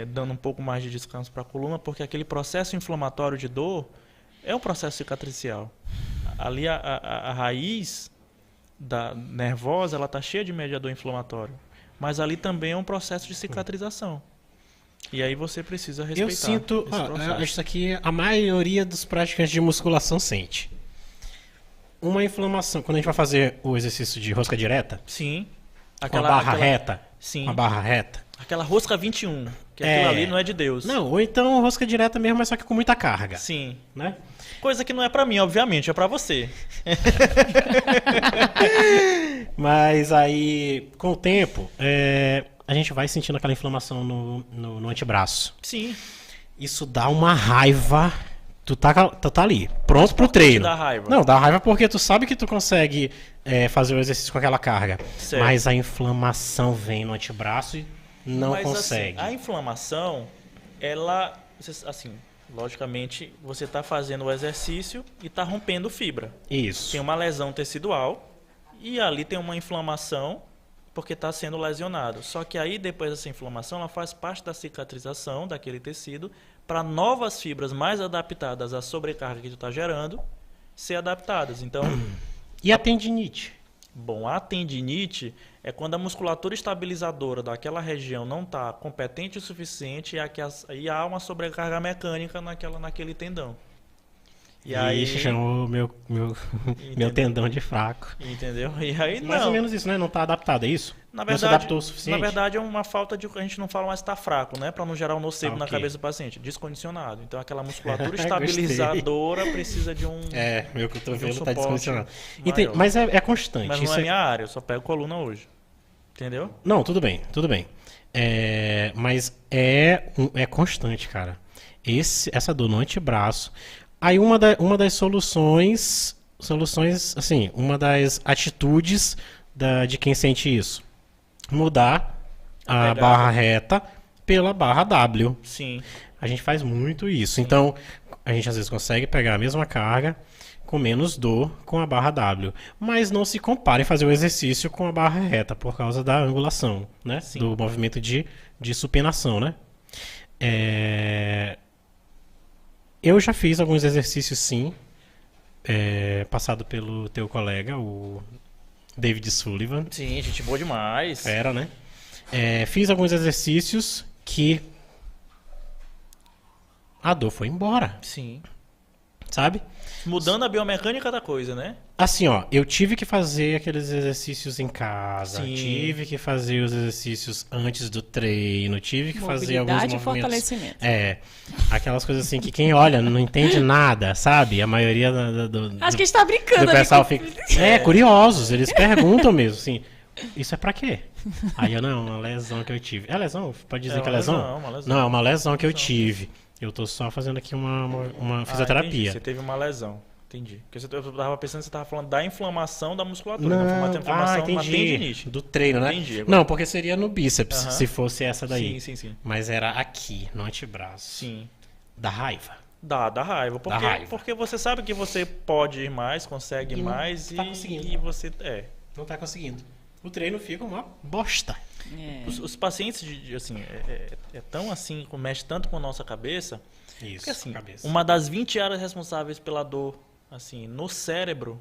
dando um pouco mais de descanso para a coluna, porque aquele processo inflamatório de dor é um processo cicatricial. Ali a raiz da nervosa, ela está cheia de mediador inflamatório, mas ali também é um processo de cicatrização. E aí você precisa respeitar Eu sinto, esse processo. isso aqui a maioria dos praticantes de musculação sente. Uma inflamação, quando a gente vai fazer o exercício de rosca direta, Sim. com a barra reta, Sim. com a barra reta. Aquela rosca 21, que aquilo ali não é de Deus. Não, ou então rosca direta mesmo, mas só que com muita carga, Sim. né? Coisa que não é pra mim, obviamente, é pra você. Mas aí, com o tempo, a gente vai sentindo aquela inflamação no antebraço. Sim. Isso dá uma raiva. Tu tá ali, pronto pro treino. dá raiva? Não, dá raiva porque tu sabe que tu consegue fazer o exercício com aquela carga. Certo. Mas a inflamação vem no antebraço e não Mas, consegue. assim, a inflamação, ela, assim, logicamente, você tá fazendo o exercício e tá rompendo fibra. Isso. Tem uma lesão tecidual e ali tem uma inflamação porque está sendo lesionado. Só que aí, depois dessa inflamação, ela faz parte da cicatrização daquele tecido para novas fibras mais adaptadas à sobrecarga que tu está gerando ser adaptadas. Então, E a tendinite? bom, a tendinite é quando a musculatura estabilizadora daquela região não está competente o suficiente e há uma sobrecarga mecânica naquele tendão. E aí, Ixi, chamou meu tendão de fraco. entendeu? E aí não. Mais ou menos isso, né? Não tá adaptado, é isso? Na Não se verdade, adaptou o suficiente? na verdade é uma falta de... A gente não fala mais estar fraco, né? Para não gerar um nocebo na Ok. cabeça do paciente. Descondicionado. Então aquela musculatura Gostei. estabilizadora precisa de um... Meu cotovelo tá suporte descondicionado. maior. Mas é constante. Mas não isso é minha área, eu só pego coluna hoje. Entendeu? Não, tudo bem, tudo bem. Mas é constante, cara. Essa dor no antebraço. Aí uma das soluções, assim, uma das atitudes de quem sente isso. Mudar a pegada. barra reta pela barra W. Sim. A gente faz muito isso. Então, a gente às vezes consegue pegar a mesma carga com menos dor com a barra W. Mas não se compare fazer o exercício com a barra reta por causa da angulação, né? Sim. Do movimento de supinação, né? Eu já fiz alguns exercícios, sim, passado pelo teu colega, o David Sullivan. Sim, gente boa demais. Era, né? Fiz alguns exercícios que a dor foi embora, Sim. sabe? Mudando a biomecânica da coisa, né? Assim, ó, eu tive que fazer aqueles exercícios em casa, Sim. tive que fazer os exercícios antes do treino, tive que fazer alguns Mobilidade e movimentos. fortalecimento. Aquelas coisas assim que quem olha não entende nada, sabe? A maioria Acho que a gente tá brincando do ali pessoal com- fica curiosos, eles perguntam mesmo, assim, isso é pra quê? Aí eu, não, uma lesão que eu tive. É lesão? Pode dizer É que é uma lesão? lesão, uma lesão. Não, é uma lesão que eu tive. Eu tô só fazendo aqui uma Entendi. fisioterapia. Você teve uma lesão. Entendi. Porque eu tava pensando que você tava falando da inflamação da musculatura. Não, Uma inflamação, uma entendi. tendinite. Do treino, né? Entendi agora. Não, porque seria no bíceps, Aham. se fosse essa daí. Sim. Mas era aqui, no antebraço. Sim. Da raiva. Dá raiva. Porque, Dá raiva. porque você sabe que você pode ir mais, consegue E não mais tá conseguindo. e você... Não tá conseguindo. O treino fica uma bosta. É. Os pacientes, assim, tão assim, mexe tanto com a nossa cabeça, Isso, porque assim, cabeça. uma das 20 áreas responsáveis pela dor, assim, no cérebro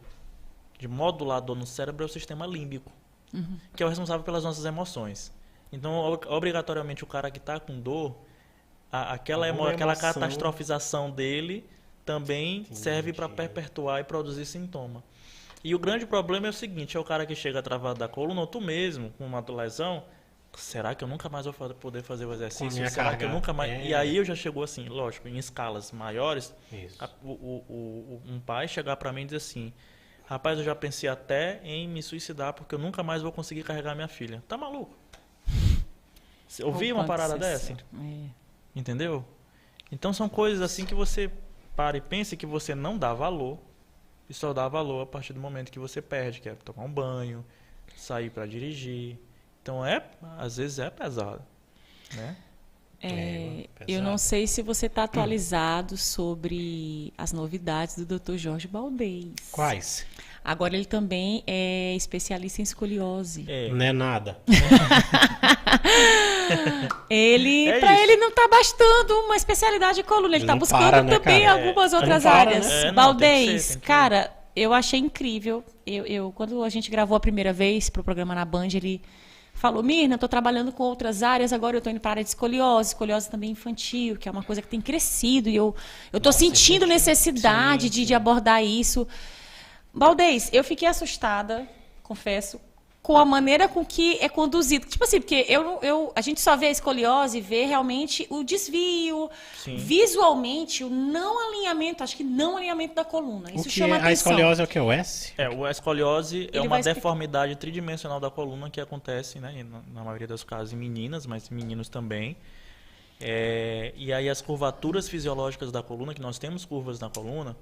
de modulador no cérebro é o sistema límbico, que é o responsável pelas nossas emoções. Então, obrigatoriamente, o cara que está com dor, aquela emoção. catastrofização dele também serve para perpetuar e produzir sintoma. E o grande problema é o seguinte, é o cara que chega travado da coluna, ou tu mesmo, com uma lesão, será que eu nunca mais vou poder fazer o exercício? Será que eu nunca mais... E aí eu já chegou assim, lógico, em escalas maiores, um pai chegar para mim e dizer assim, rapaz, eu já pensei até em me suicidar porque eu nunca mais vou conseguir carregar minha filha. Tá maluco? Você ouviu uma parada dessa? Entendeu? Então são coisas assim que você para e pensa que você não dá valor, e só dá valor a partir do momento que você perde, que é tomar um banho, sair para dirigir. Então às vezes é pesado, né? Eu não sei se você está atualizado sobre as novidades do Dr. Jorge Baldez. Quais? Agora ele também é especialista em escoliose. Não é nada. Ele não está bastando uma especialidade de coluna, ele está buscando também algumas outras áreas. Baldez, cara, eu achei incrível. Quando a gente gravou a primeira vez para o programa na Band, ele falou, Mirna, estou trabalhando com outras áreas, agora eu estou indo para a área de escoliose também infantil, que é uma coisa que tem crescido, e eu estou sentindo necessidade de abordar isso. Baldez, eu fiquei assustada, confesso, com a maneira com que é conduzido. Tipo assim, porque a gente só vê a escoliose e vê realmente o desvio, visualmente, o não alinhamento, acho que não alinhamento da coluna. Isso chama atenção. A escoliose é o que? O S? A escoliose é uma deformidade tridimensional da coluna que acontece, né, na maioria dos casos em meninas, mas em meninos também. E aí as curvaturas fisiológicas da coluna, que nós temos curvas na coluna,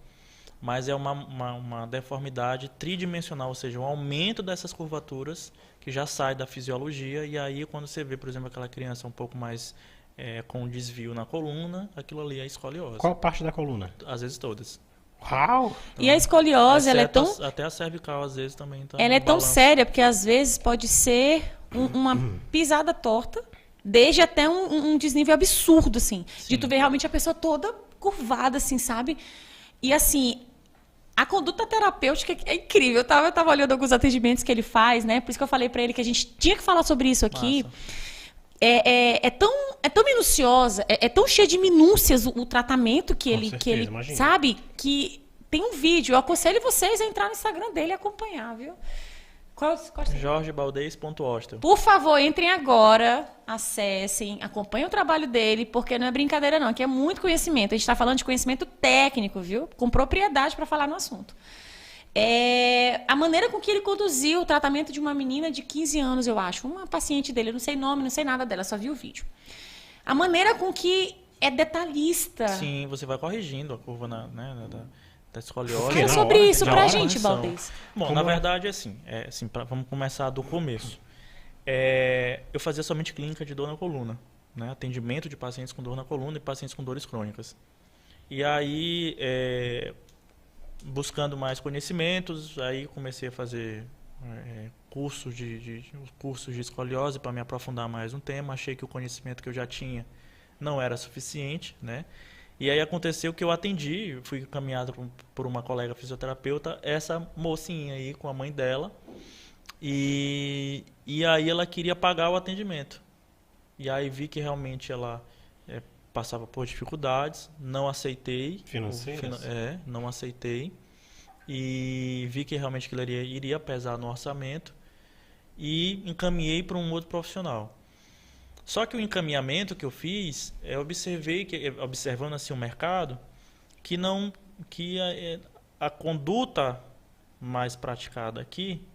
mas é uma deformidade tridimensional, ou seja, um aumento dessas curvaturas que já sai da fisiologia, e aí quando você vê, por exemplo, aquela criança um pouco mais com desvio na coluna, aquilo ali é escoliose. Qual parte da coluna? Às vezes todas. Uau! Então, e a escoliose, ela é tão... Até a cervical, às vezes, também tá. Ela é tão séria, porque às vezes pode ser uma pisada torta, desde até um desnível absurdo, assim. Sim. De tu ver realmente a pessoa toda curvada, assim, sabe? E assim... A conduta terapêutica é incrível. Eu tava olhando alguns atendimentos que ele faz, né? Por isso que eu falei para ele que a gente tinha que falar sobre isso aqui. É tão minuciosa, é tão cheia de minúcias o tratamento que ele sabe, que tem um vídeo. Eu aconselho vocês a entrar no Instagram dele e acompanhar, viu? jorgebaldez.hostel. Por favor, entrem agora, acessem, acompanhem o trabalho dele, porque não é brincadeira não, aqui é muito conhecimento. A gente está falando de conhecimento técnico, viu? Com propriedade para falar no assunto. A maneira com que ele conduziu o tratamento de uma menina de 15 anos, eu acho, uma paciente dele, eu não sei nome, não sei nada dela, só vi o vídeo. A maneira com que é detalhista. Sim, você vai corrigindo a curva da escoliose. Fala sobre isso pra gente, Baldez. Bom, na verdade, vamos começar do começo. Eu fazia somente clínica de dor na coluna, né? Atendimento de pacientes com dor na coluna e pacientes com dores crônicas. E aí, buscando mais conhecimentos, aí comecei a fazer cursos de escoliose para me aprofundar mais no tema. Achei que o conhecimento que eu já tinha não era suficiente, né? E aí aconteceu que eu atendi, fui encaminhado por uma colega fisioterapeuta, essa mocinha aí com a mãe dela, e aí ela queria pagar o atendimento. E aí vi que realmente ela passava por dificuldades, não aceitei. Financeiras? Não aceitei. E vi que realmente aquilo iria pesar no orçamento e encaminhei para um outro profissional. Só que o encaminhamento que eu fiz, observando assim o mercado, que a conduta mais praticada aqui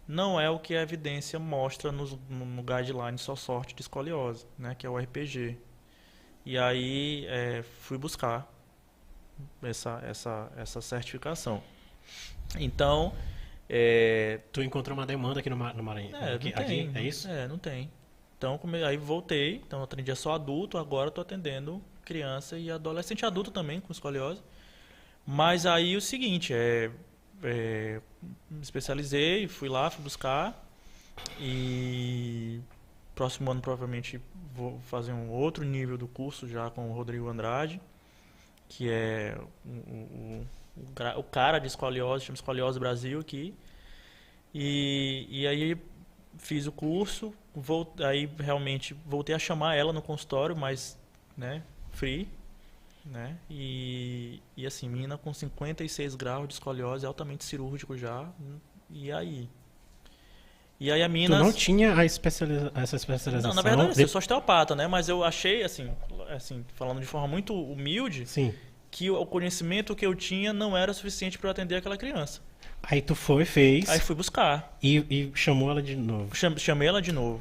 não é o que a evidência mostra no guideline só sorte de escoliose, né, que é o RPG. E aí fui buscar essa certificação. Então... Tu encontrou uma demanda aqui no Maranhão? Aqui, é isso? Não tem. Então, aí voltei, então eu atendia só adulto, agora estou atendendo criança e adolescente, adulto também com escoliose. Mas aí o seguinte, me especializei, fui buscar, e próximo ano provavelmente vou fazer um outro nível do curso já com o Rodrigo Andrade, que é o cara de escoliose, chama Escoliose Brasil aqui. E aí fiz o curso, aí realmente voltei a chamar ela no consultório, mas, né, free, né? E assim, menina com 56 graus de escoliose, altamente cirúrgico já. E aí? E aí a Tu menina... não tinha essa Não, especialização? na verdade, eu sou osteopata, né? Mas eu achei, assim, falando de forma muito humilde, Sim. que o conhecimento que eu tinha não era suficiente para atender aquela criança. Aí tu fez Aí fui buscar. e chamou ela de novo. Chamei ela de novo.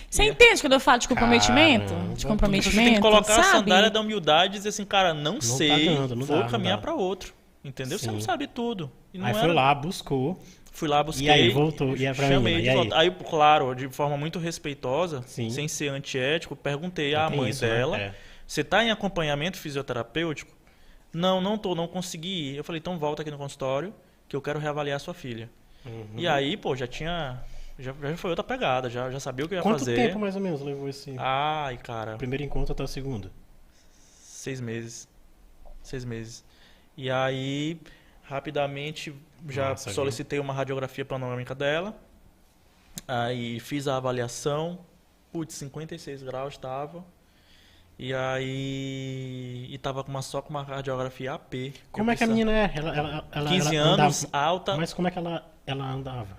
Você entende quando eu falo de comprometimento? Caramba. De Você comprometimento, tem que colocar a sabe? sandália da humildade e dizer assim, cara, não sei, dando, não vou dá, caminhar não dá. para outro. Entendeu? Você Sim. não sabe tudo. E não Aí era... foi lá, buscou. Fui lá, busquei. E aí voltou, e é pra chamei menina, de e aí? volta. Aí, claro, de forma muito respeitosa, Sim. sem ser antiético, perguntei à Tem mãe isso, né? dela, É. você tá em acompanhamento fisioterapêutico? Não tô, não consegui ir. Eu falei, então volta aqui no consultório, que eu quero reavaliar a sua filha. Uhum. E aí, pô, já foi outra pegada, já sabia o que eu ia Quanto fazer. tempo mais ou menos levou esse Ai, cara, primeiro encontro até o segundo? 6 meses. 6 meses. E aí, rapidamente, já Massa, viu? solicitei uma radiografia panorâmica dela. Aí fiz a avaliação. Putz, 56 graus estava. E aí. E tava só com uma radiografia AP. Como é que a menina é? Ela 15 ela anos, andava, alta. mas como é que ela andava?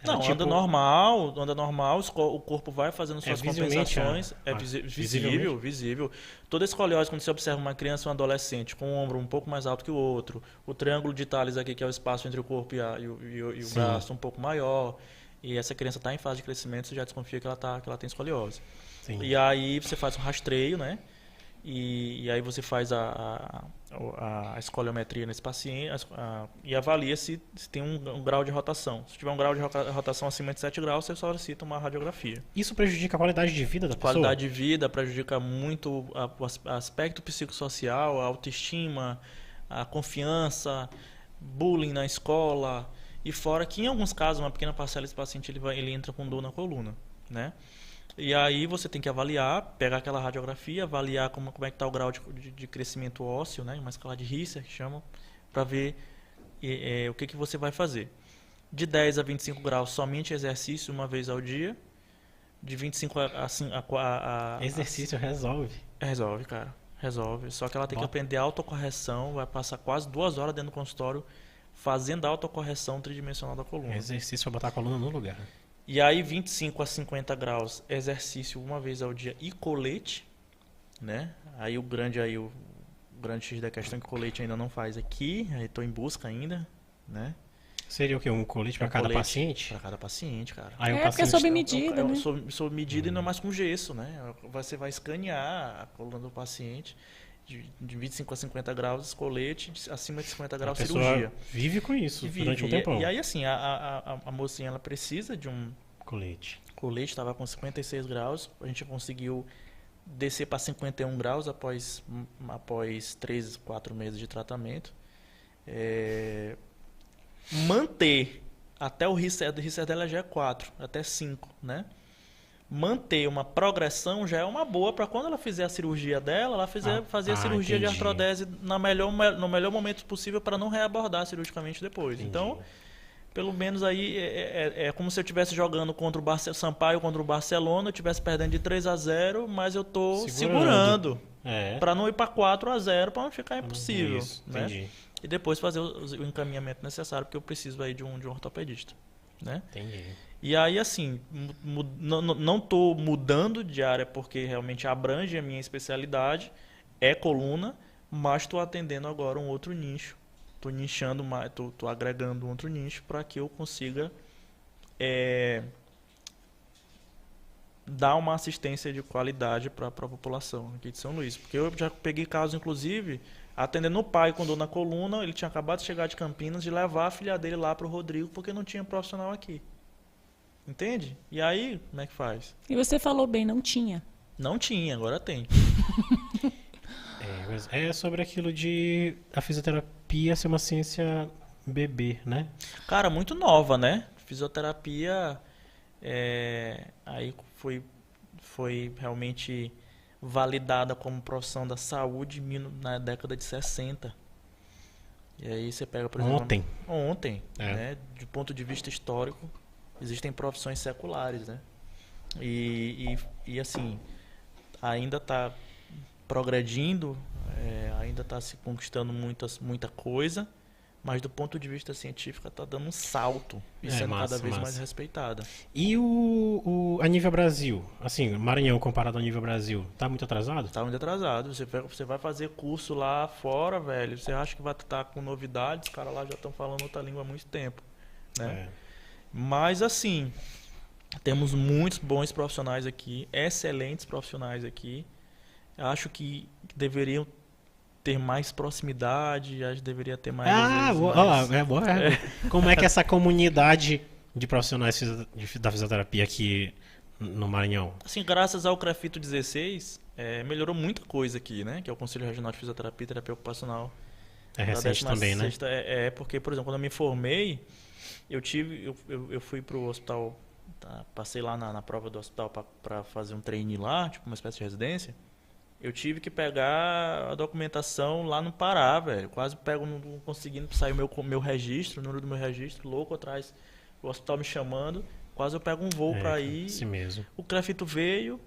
Era Não, tipo- anda normal, o corpo vai fazendo suas visivelmente, compensações. É visivelmente? visível. Toda escoliose, quando você observa uma criança ou um adolescente com um ombro um pouco mais alto que o outro, o triângulo de Thales aqui, que é o espaço entre o corpo e o Sim. braço, um pouco maior, e essa criança está em fase de crescimento, você já desconfia que ela tem escoliose. Sim. E aí você faz um rastreio, né? E aí você faz a escoliometria nesse paciente e avalia se tem um grau de rotação. Se tiver um grau de rotação acima de 7 graus, você solicita uma radiografia. Isso prejudica a qualidade de vida da pessoa? Qualidade de vida prejudica muito o aspecto psicossocial, a autoestima, a confiança, bullying na escola. E fora que em alguns casos, uma pequena parcela desse paciente ele entra com dor na coluna, né? E aí você tem que avaliar, pegar aquela radiografia, avaliar como é que está o grau de crescimento ósseo, né? Uma escala de Richter, que chamam, para ver o que você vai fazer. De 10 a 25 graus, somente exercício uma vez ao dia. De 25 Exercício resolve. Resolve, cara. Resolve. Só que ela tem que Bota. aprender autocorreção, vai passar quase 2 horas dentro do consultório fazendo a autocorreção tridimensional da coluna. Exercício pra botar a coluna no lugar. E aí 25 a 50 graus, exercício uma vez ao dia e colete, né? Aí o grande X da questão é que o colete ainda não faz aqui, aí estou em busca ainda, né? Seria o quê? Um colete pra Um cada colete paciente? Para cada paciente, cara. Aí o Porque é paciente sob medida, né? Sob medida e não é mais com gesso, né? Você vai escanear a coluna do paciente de 25 a 50 graus, colete, acima de 50 a graus, pessoa cirurgia. vive com isso E vive. durante um tempão. E aí, assim, a mocinha, ela precisa de um Colete. colete, estava com 56 graus, a gente conseguiu descer para 51 graus após 3, 4 meses de tratamento. Manter até o Richter dela já é 4, até 5, né? Manter uma progressão já é uma boa para quando ela fizer a cirurgia dela, ela fazer a cirurgia de entendi. artrodese no melhor momento possível para não reabordar cirurgicamente depois. Entendi. Então, pelo menos aí é como se eu estivesse jogando contra o Sampaio contra o Barcelona, eu estivesse perdendo de 3-0, mas eu estou segurando É. para não ir para 4-0, para não ficar impossível. Isso, Né? entendi. E depois fazer o encaminhamento necessário, porque eu preciso aí de um ortopedista. Né? Entendi. E aí, assim, não estou mudando de área porque realmente abrange a minha especialidade, é coluna, mas estou atendendo agora um outro nicho. Estou nichando mais, estou agregando um outro nicho para que eu consiga dar uma assistência de qualidade para a população aqui de São Luís. Porque eu já peguei casos, inclusive, atendendo o pai com dor na coluna, ele tinha acabado de chegar de Campinas, de levar a filha dele lá para o Rodrigo porque não tinha profissional aqui. Entende? E aí, como é que faz? E você falou bem, não tinha. Não tinha, agora tem. Mas é sobre aquilo de a fisioterapia ser uma ciência bebê, né? Cara, muito nova, né? Fisioterapia aí foi realmente validada como profissão da saúde na década de 60. E aí você pega, por exemplo... Ontem, É. né? De ponto de vista histórico, existem profissões seculares, né? E assim, ainda está progredindo, ainda está se conquistando muita coisa, mas do ponto de vista científico está dando um salto e sendo massa, cada vez massa. mais respeitada. E a nível Brasil? Assim, Maranhão comparado ao nível Brasil, tá muito atrasado? Tá muito atrasado. Você vai fazer curso lá fora, velho. Você acha que vai estar com novidades? Os caras lá já estão falando outra língua há muito tempo, né? Mas assim, temos muitos bons profissionais aqui, excelentes profissionais aqui. Acho que deveriam ter mais proximidade, acho que deveria ter mais... Como é que essa comunidade de profissionais da fisioterapia aqui no Maranhão? Assim, graças ao CREFITO 16, melhorou muita coisa aqui, né? Que é o Conselho Regional de Fisioterapia e Terapia Ocupacional. É recente também, né? Porque, por exemplo, quando eu me formei, eu fui pro hospital, passei lá na prova do hospital para fazer um trainee lá, tipo uma espécie de residência. Eu tive que pegar a documentação lá no Pará, velho. Quase não conseguindo sair o meu registro, o número do meu registro, louco atrás. O hospital me chamando. Quase eu pego um voo para ir. Assim mesmo. O CREFITO veio,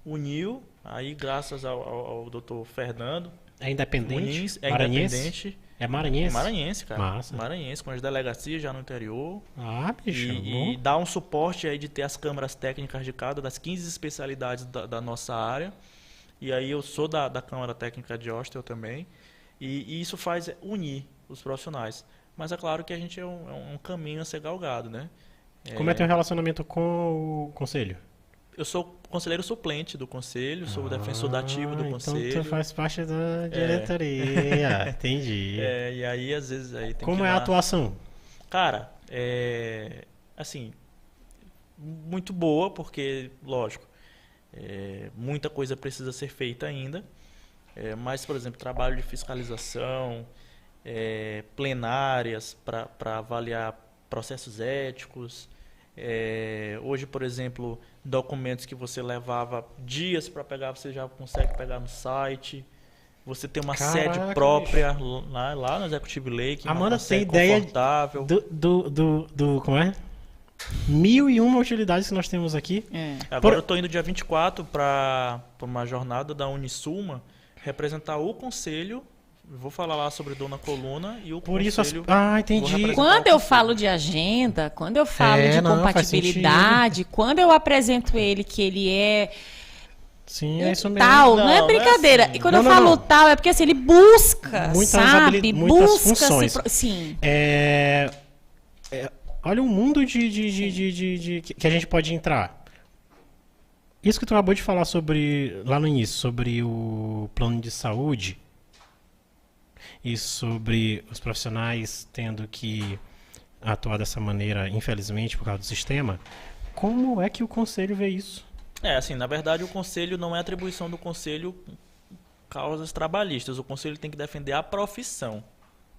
uniu. Aí, graças ao doutor Fernando. É independente? Muniz, Maranhense? independente. É maranhense? É maranhense, cara. Massa. Maranhense, com as delegacias já no interior. Ah, bicho. E dá um suporte aí de ter as câmaras técnicas de cada das 15 especialidades da nossa área. E aí eu sou da Câmara Técnica de Osteo também. E isso faz unir os profissionais. Mas é claro que a gente é um caminho a ser galgado, né? Como é teu relacionamento com o conselho? Eu sou conselheiro suplente do conselho, sou o defensor ativo do conselho. Então tu faz parte da diretoria. Entendi. E aí às vezes aí tem Como que é a atuação? Cara, assim, muito boa, porque, lógico, muita coisa precisa ser feita ainda. Mas, por exemplo, trabalho de fiscalização, plenárias para avaliar processos éticos. Hoje, por exemplo, documentos que você levava dias para pegar, você já consegue pegar no site. Você tem uma sede própria lá no Executive Lake. Amanda tem ideia do como é? 1001 utilidades que nós temos aqui. Agora eu estou indo dia 24 para uma jornada da Unisulma representar o conselho. Vou falar lá sobre Dona Coluna e o Por conselho. isso, entendi. Quando eu falo de agenda, quando eu falo de compatibilidade, quando eu apresento ele que ele é sim, é isso mesmo. Tal, não é brincadeira. E quando eu falo tal, é porque assim, ele busca, sabe? Muitas funções. Sim. Olha o mundo que a gente pode entrar. Isso que tu acabou de falar lá no início, sobre o plano de saúde e sobre os profissionais tendo que atuar dessa maneira, infelizmente, por causa do sistema. Como é que o conselho vê isso? Assim, na verdade o conselho não é atribuição do conselho causas trabalhistas. O conselho tem que defender a profissão,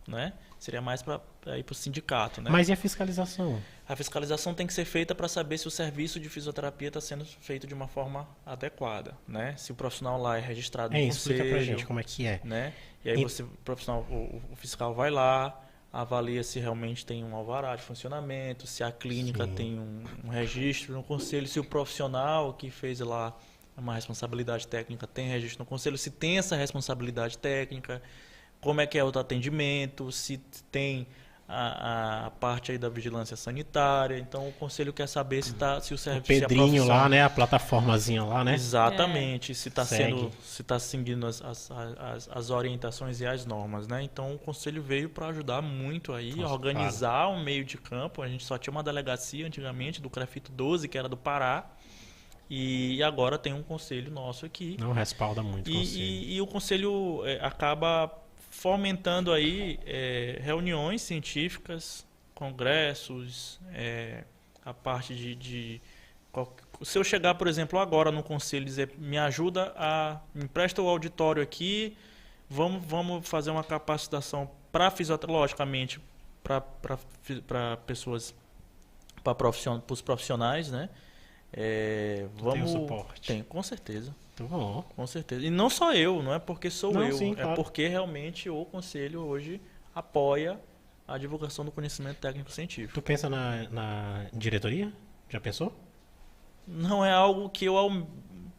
né? Seria mais para ir para o sindicato, né? Mas e a fiscalização? A fiscalização tem que ser feita para saber se o serviço de fisioterapia está sendo feito de uma forma adequada, né? Se o profissional lá é registrado no conselho. Explica pra gente como é que é. Né? E aí o fiscal vai lá, avalia se realmente tem um alvará de funcionamento, se a clínica tem um registro no conselho, se o profissional que fez lá uma responsabilidade técnica tem registro no conselho, se tem essa responsabilidade técnica, como é que é o atendimento, se tem a parte aí da vigilância sanitária. Então o conselho quer saber se o serviço, o Pedrinho lá, né, a plataformazinha lá, né? Exatamente, se está seguindo as orientações e as normas, né? Então o conselho veio para ajudar muito aí, organizar um meio de campo. A gente só tinha uma delegacia antigamente do CREFITO 12, que era do Pará. E agora tem um conselho nosso aqui. Não respalda muito o conselho. E o conselho acaba fomentando aí reuniões científicas, congressos, a parte se eu chegar, por exemplo, agora no conselho e dizer, me empresta o auditório aqui, vamos fazer uma capacitação para fisioterapia, logicamente, para pessoas, para os profissionais, né? Tem o suporte. Tem, com certeza. Bom. Com certeza. E não só eu, não é porque sou eu, sim, claro. É porque realmente o conselho hoje apoia a divulgação do conhecimento técnico-científico. Tu pensa na diretoria? Já pensou? Não é algo que eu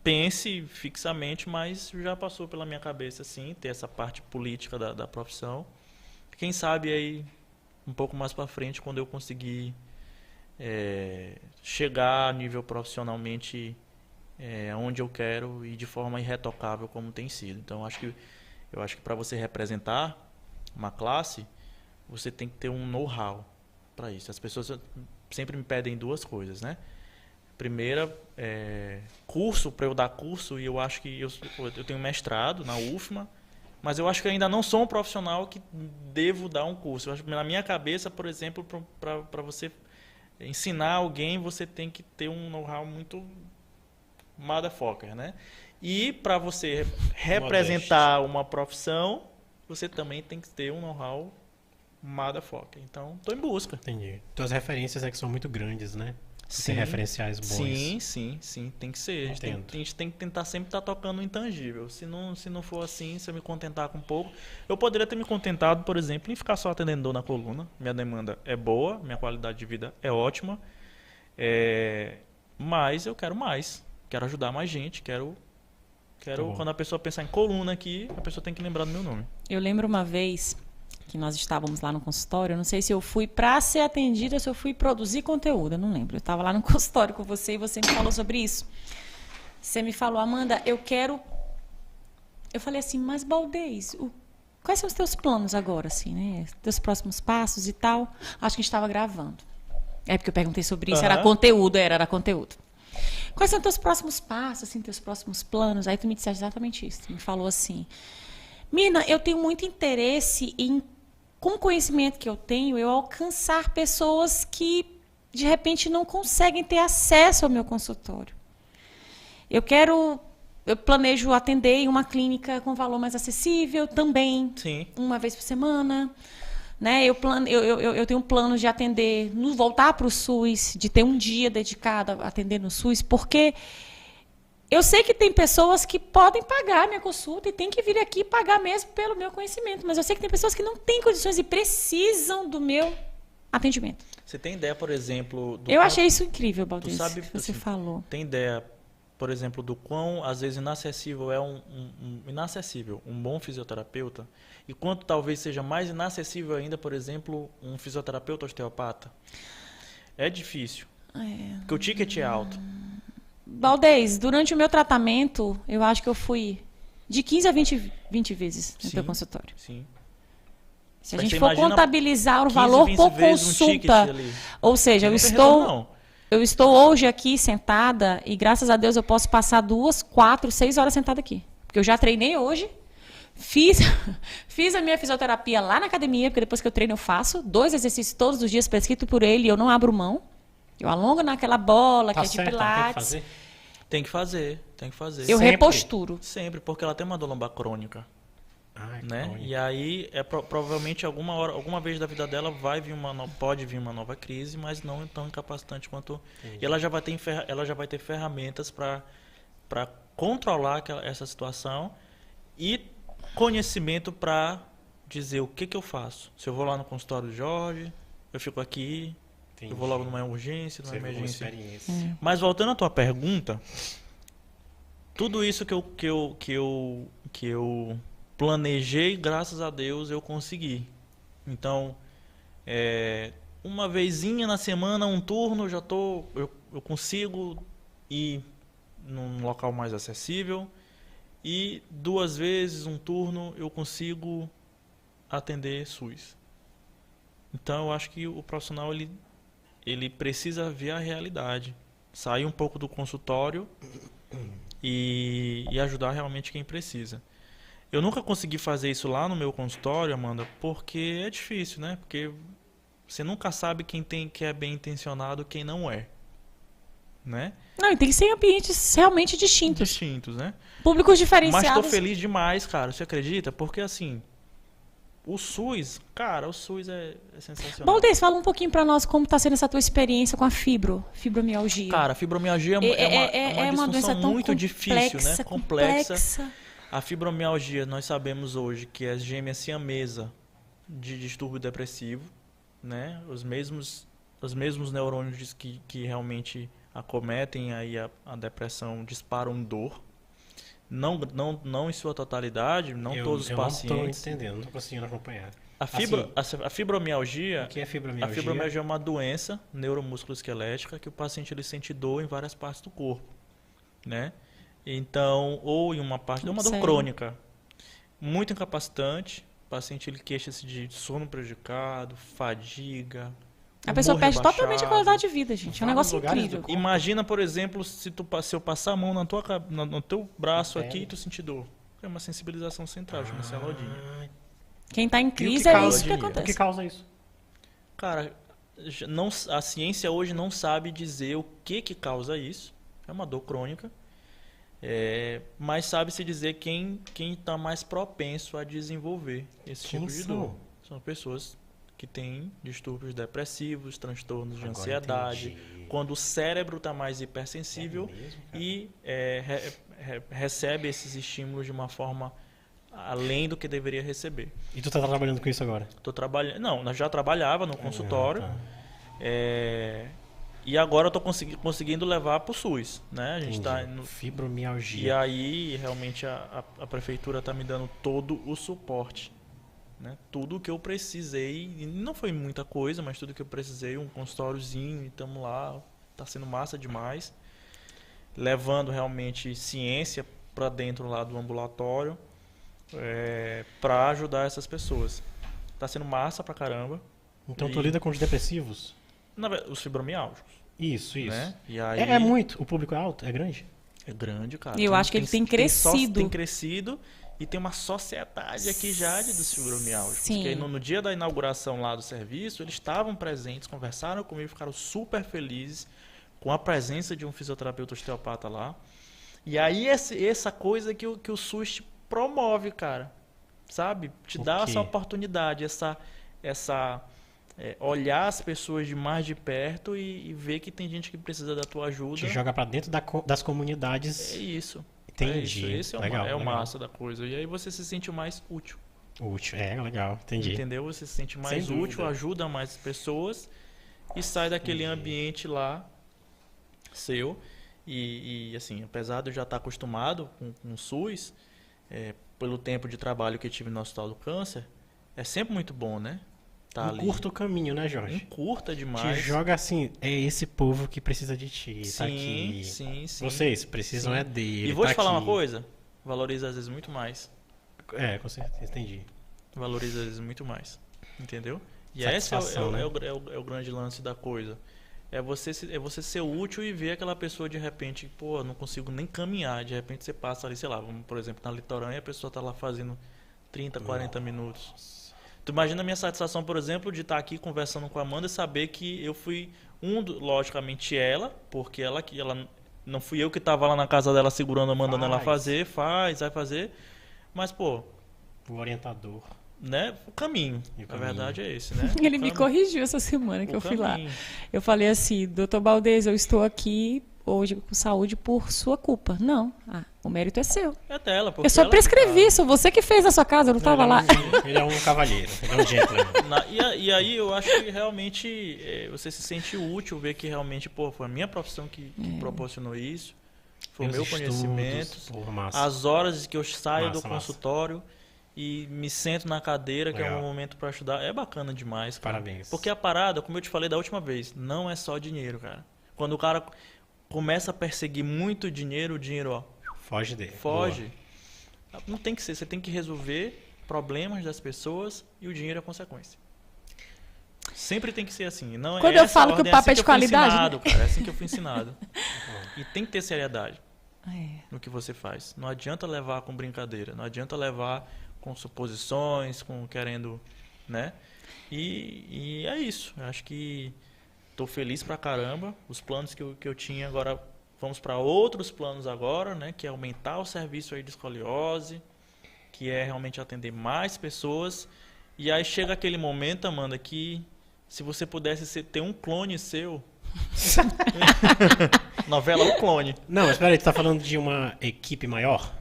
pense fixamente, mas já passou pela minha cabeça, sim, ter essa parte política da profissão. Quem sabe aí, um pouco mais para frente, quando eu conseguir chegar a nível profissionalmente onde eu quero e de forma irretocável como tem sido. Então, eu acho que para você representar uma classe, você tem que ter um know-how para isso. As pessoas sempre me pedem duas coisas, né? Primeira, curso, para eu dar curso, e eu acho que eu tenho mestrado na UFMA, mas eu acho que ainda não sou um profissional que devo dar um curso. Eu acho que na minha cabeça, por exemplo, para você ensinar alguém, você tem que ter um know-how muito motherfucker, né? E para você representar uma profissão, você também tem que ter um know-how motherfucker. Então, estou em busca. Entendi. Tuas referências que são muito grandes, né? Sim, tem referenciais bons. Sim, tem que ser. A gente tem que tentar sempre estar tocando o intangível. Se não for assim, se eu me contentar com pouco, eu poderia ter me contentado, por exemplo, em ficar só atendendo dor na coluna. Minha demanda é boa, minha qualidade de vida é ótima, mas eu quero mais. Quero ajudar mais gente, quero quando a pessoa pensar em coluna aqui, a pessoa tem que lembrar do meu nome. Eu lembro uma vez que nós estávamos lá no consultório, eu não sei se eu fui para ser atendida ou se eu fui produzir conteúdo, eu não lembro. Eu estava lá no consultório com você e você me falou sobre isso. Você me falou, Amanda, eu falei assim, mas Baldez, quais são os teus planos agora, assim, né? Teus próximos passos e tal. Acho que a gente estava gravando. É porque eu perguntei sobre isso, era conteúdo. Quais são teus próximos passos, assim, teus próximos planos? Aí tu me disseste exatamente isso. Tu me falou assim, Mina, eu tenho muito interesse em, com o conhecimento que eu tenho, eu alcançar pessoas que, de repente, não conseguem ter acesso ao meu consultório. Eu planejo atender em uma clínica com valor mais acessível também, Sim. Uma vez por semana. Né? Eu tenho um plano de atender, voltar para o SUS, de ter um dia dedicado a atender no SUS, porque eu sei que tem pessoas que podem pagar minha consulta e tem que vir aqui pagar mesmo pelo meu conhecimento, mas eu sei que tem pessoas que não têm condições e precisam do meu atendimento. Você tem ideia, por exemplo... Eu achei isso incrível, Baldez, sabe, que você assim, falou. Tem ideia, por exemplo, do quão, às vezes, inacessível é um bom fisioterapeuta? E quanto talvez seja mais inacessível ainda, por exemplo, um fisioterapeuta osteopata? É difícil. Porque o ticket é alto. Baldez, durante o meu tratamento, eu acho que eu fui de 15 a 20 vezes no teu consultório. Sim. Se a gente for contabilizar o valor por consulta, ou seja, eu estou hoje aqui sentada e graças a Deus eu posso passar 2, 4, 6 horas sentada aqui. Porque eu já treinei hoje, fiz a minha fisioterapia lá na academia, porque depois que eu treino eu faço 2 exercícios todos os dias prescrito por ele e eu não abro mão. Eu alongo naquela bola que é de pilates. Tem que fazer. Eu reposturo. Sempre, porque ela tem uma dor lombar crônica. Né? Crônica. E aí, provavelmente, alguma vez da vida dela pode vir uma nova crise, mas não tão incapacitante quanto... E ela já vai ter ferramentas para controlar essa situação e conhecimento para dizer o que eu faço. Se eu vou lá no consultório do Jorge, eu fico aqui... Entendi. Eu vou logo numa urgência, numa emergência. Mas voltando à tua pergunta, tudo isso que eu planejei, graças a Deus, eu consegui. Então, uma vezinha na semana, um turno, eu consigo ir num local mais acessível. E 2 vezes, um turno, eu consigo atender SUS. Então, eu acho que o profissional, ele precisa ver a realidade, sair um pouco do consultório e ajudar realmente quem precisa. Eu nunca consegui fazer isso lá no meu consultório, Amanda, porque é difícil, né? Porque você nunca sabe quem é bem intencionado e quem não é, né? Não, e tem que ser ambientes realmente distintos. Distintos, né? Públicos diferenciados. Mas estou feliz demais, cara, você acredita? Porque assim... O SUS é sensacional. Baldez, fala um pouquinho para nós como está sendo essa tua experiência com a fibromialgia. Cara, a fibromialgia é uma doença muito difícil, né? Complexa. A fibromialgia, nós sabemos hoje que é gêmea siamesa de distúrbio depressivo, né? Os mesmos neurônios que realmente acometem aí a depressão disparam dor. Não em sua totalidade, não todos os pacientes. Eu não estou entendendo, não estou conseguindo acompanhar. A fibromialgia, o que é fibromialgia? A fibromialgia é uma doença neuromusculoesquelética que o paciente ele sente dor em várias partes do corpo, né? Então, ou em uma parte, é uma dor crônica, muito incapacitante. O paciente ele queixa-se de sono prejudicado, fadiga. A pessoa perde totalmente a qualidade de vida, gente. É um negócio incrível. Imagina, por exemplo, se eu passar a mão no teu braço aqui e tu sentir dor. É uma sensibilização central, chama-se alodina. Quem está em crise é isso que acontece. O que causa isso? Cara, a ciência hoje não sabe dizer o que causa isso. É uma dor crônica. Mas sabe-se dizer quem está mais propenso a desenvolver esse tipo de dor. São pessoas que têm distúrbios depressivos, transtornos de ansiedade, quando o cérebro está mais hipersensível e recebe esses estímulos de uma forma além do que deveria receber. E tu está trabalhando com isso agora? Estou trabalhando. Não, nós já trabalhava no consultório. E agora eu estou conseguindo levar para o SUS, né? A gente está no fibromialgia. E aí realmente a prefeitura está me dando todo o suporte, né? Tudo que eu precisei, e não foi muita coisa, mas tudo que eu precisei, um consultóriozinho, e estamos lá, está sendo massa demais, levando realmente ciência para dentro lá do ambulatório, para ajudar essas pessoas. Está sendo massa pra caramba. Então tu lida com os depressivos? Os fibromialgicos. Isso. Né? E aí, é muito? O público é alto? É grande? É grande, cara. E eu acho que ele tem crescido. Tem crescido e tem uma sociedade aqui já dos fibromialgicos. Sim. Porque no dia da inauguração lá do serviço, eles estavam presentes, conversaram comigo, ficaram super felizes com a presença de um fisioterapeuta osteopata lá. E aí essa coisa que o SUS te promove, cara. Sabe? Te dá essa oportunidade, olhar as pessoas de mais de perto e ver que tem gente que precisa da tua ajuda. Te joga pra dentro das comunidades. É isso. Entendi. Esse é o massa da coisa. E aí você se sente mais útil. Legal, entendi. Entendeu? Você se sente mais útil, ajuda mais pessoas e sai daquele ambiente lá seu. E assim, apesar de eu já estar acostumado com o SUS, pelo tempo de trabalho que eu tive no Hospital do Câncer, é sempre muito bom, né? Curta o caminho, né, Jorge? Curta demais. Te joga assim, é esse povo que precisa de ti, sim, tá aqui. Sim. Vocês precisam dele, E vou te falar aqui. uma coisa, valoriza às vezes muito mais. Com certeza, entendi. Valoriza às vezes muito mais, entendeu? E esse né? é o grande lance da coisa. É você ser útil e ver aquela pessoa de repente, pô, não consigo nem caminhar. De repente você passa ali, sei lá, por exemplo, na litorânea e a pessoa tá lá fazendo 30, 40 minutos. Tu imagina a minha satisfação, por exemplo, de estar aqui conversando com a Amanda e saber que eu fui logicamente ela, porque ela não fui eu que estava lá na casa dela segurando, mandando ela fazer, vai fazer, mas pô, o orientador, né? O caminho. A verdade é esse, né? Ele me corrigiu essa semana que eu fui lá. Eu falei assim, Dr. Baldez, eu estou aqui hoje com saúde por sua culpa. Não, o mérito é seu. É dela. Eu só prescrevi, sou você que fez na sua casa, eu não estava lá. Ele é um cavalheiro, ele é um gentleman. E aí eu acho que realmente você se sente útil, ver que realmente, pô, foi a minha profissão que proporcionou isso, foi o meu conhecimento, as horas que eu saio do consultório e me sento na cadeira, que é um momento para estudar, é bacana demais, cara. Parabéns. Porque a parada, como eu te falei da última vez, não é só dinheiro, cara. Quando o cara começa a perseguir muito dinheiro, o dinheiro, ó, foge dele. Foge. Boa. Não tem que ser, você tem que resolver problemas das pessoas e o dinheiro é a consequência. Sempre tem que ser assim. Não Quando eu falo que o papo é de qualidade, ensinado, cara, é assim que eu fui ensinado. E tem que ter seriedade no que você faz. Não adianta levar com brincadeira, não adianta levar com suposições, com querendo, né? E é isso. Eu acho que tô feliz pra caramba. Os planos que eu tinha agora, vamos para outros planos agora, né? Que é aumentar o serviço aí de escoliose, que é realmente atender mais pessoas. E aí chega aquele momento, Amanda, que se você pudesse ter um clone seu... Novela O Clone. Não, mas peraí, tu tá falando de uma equipe maior?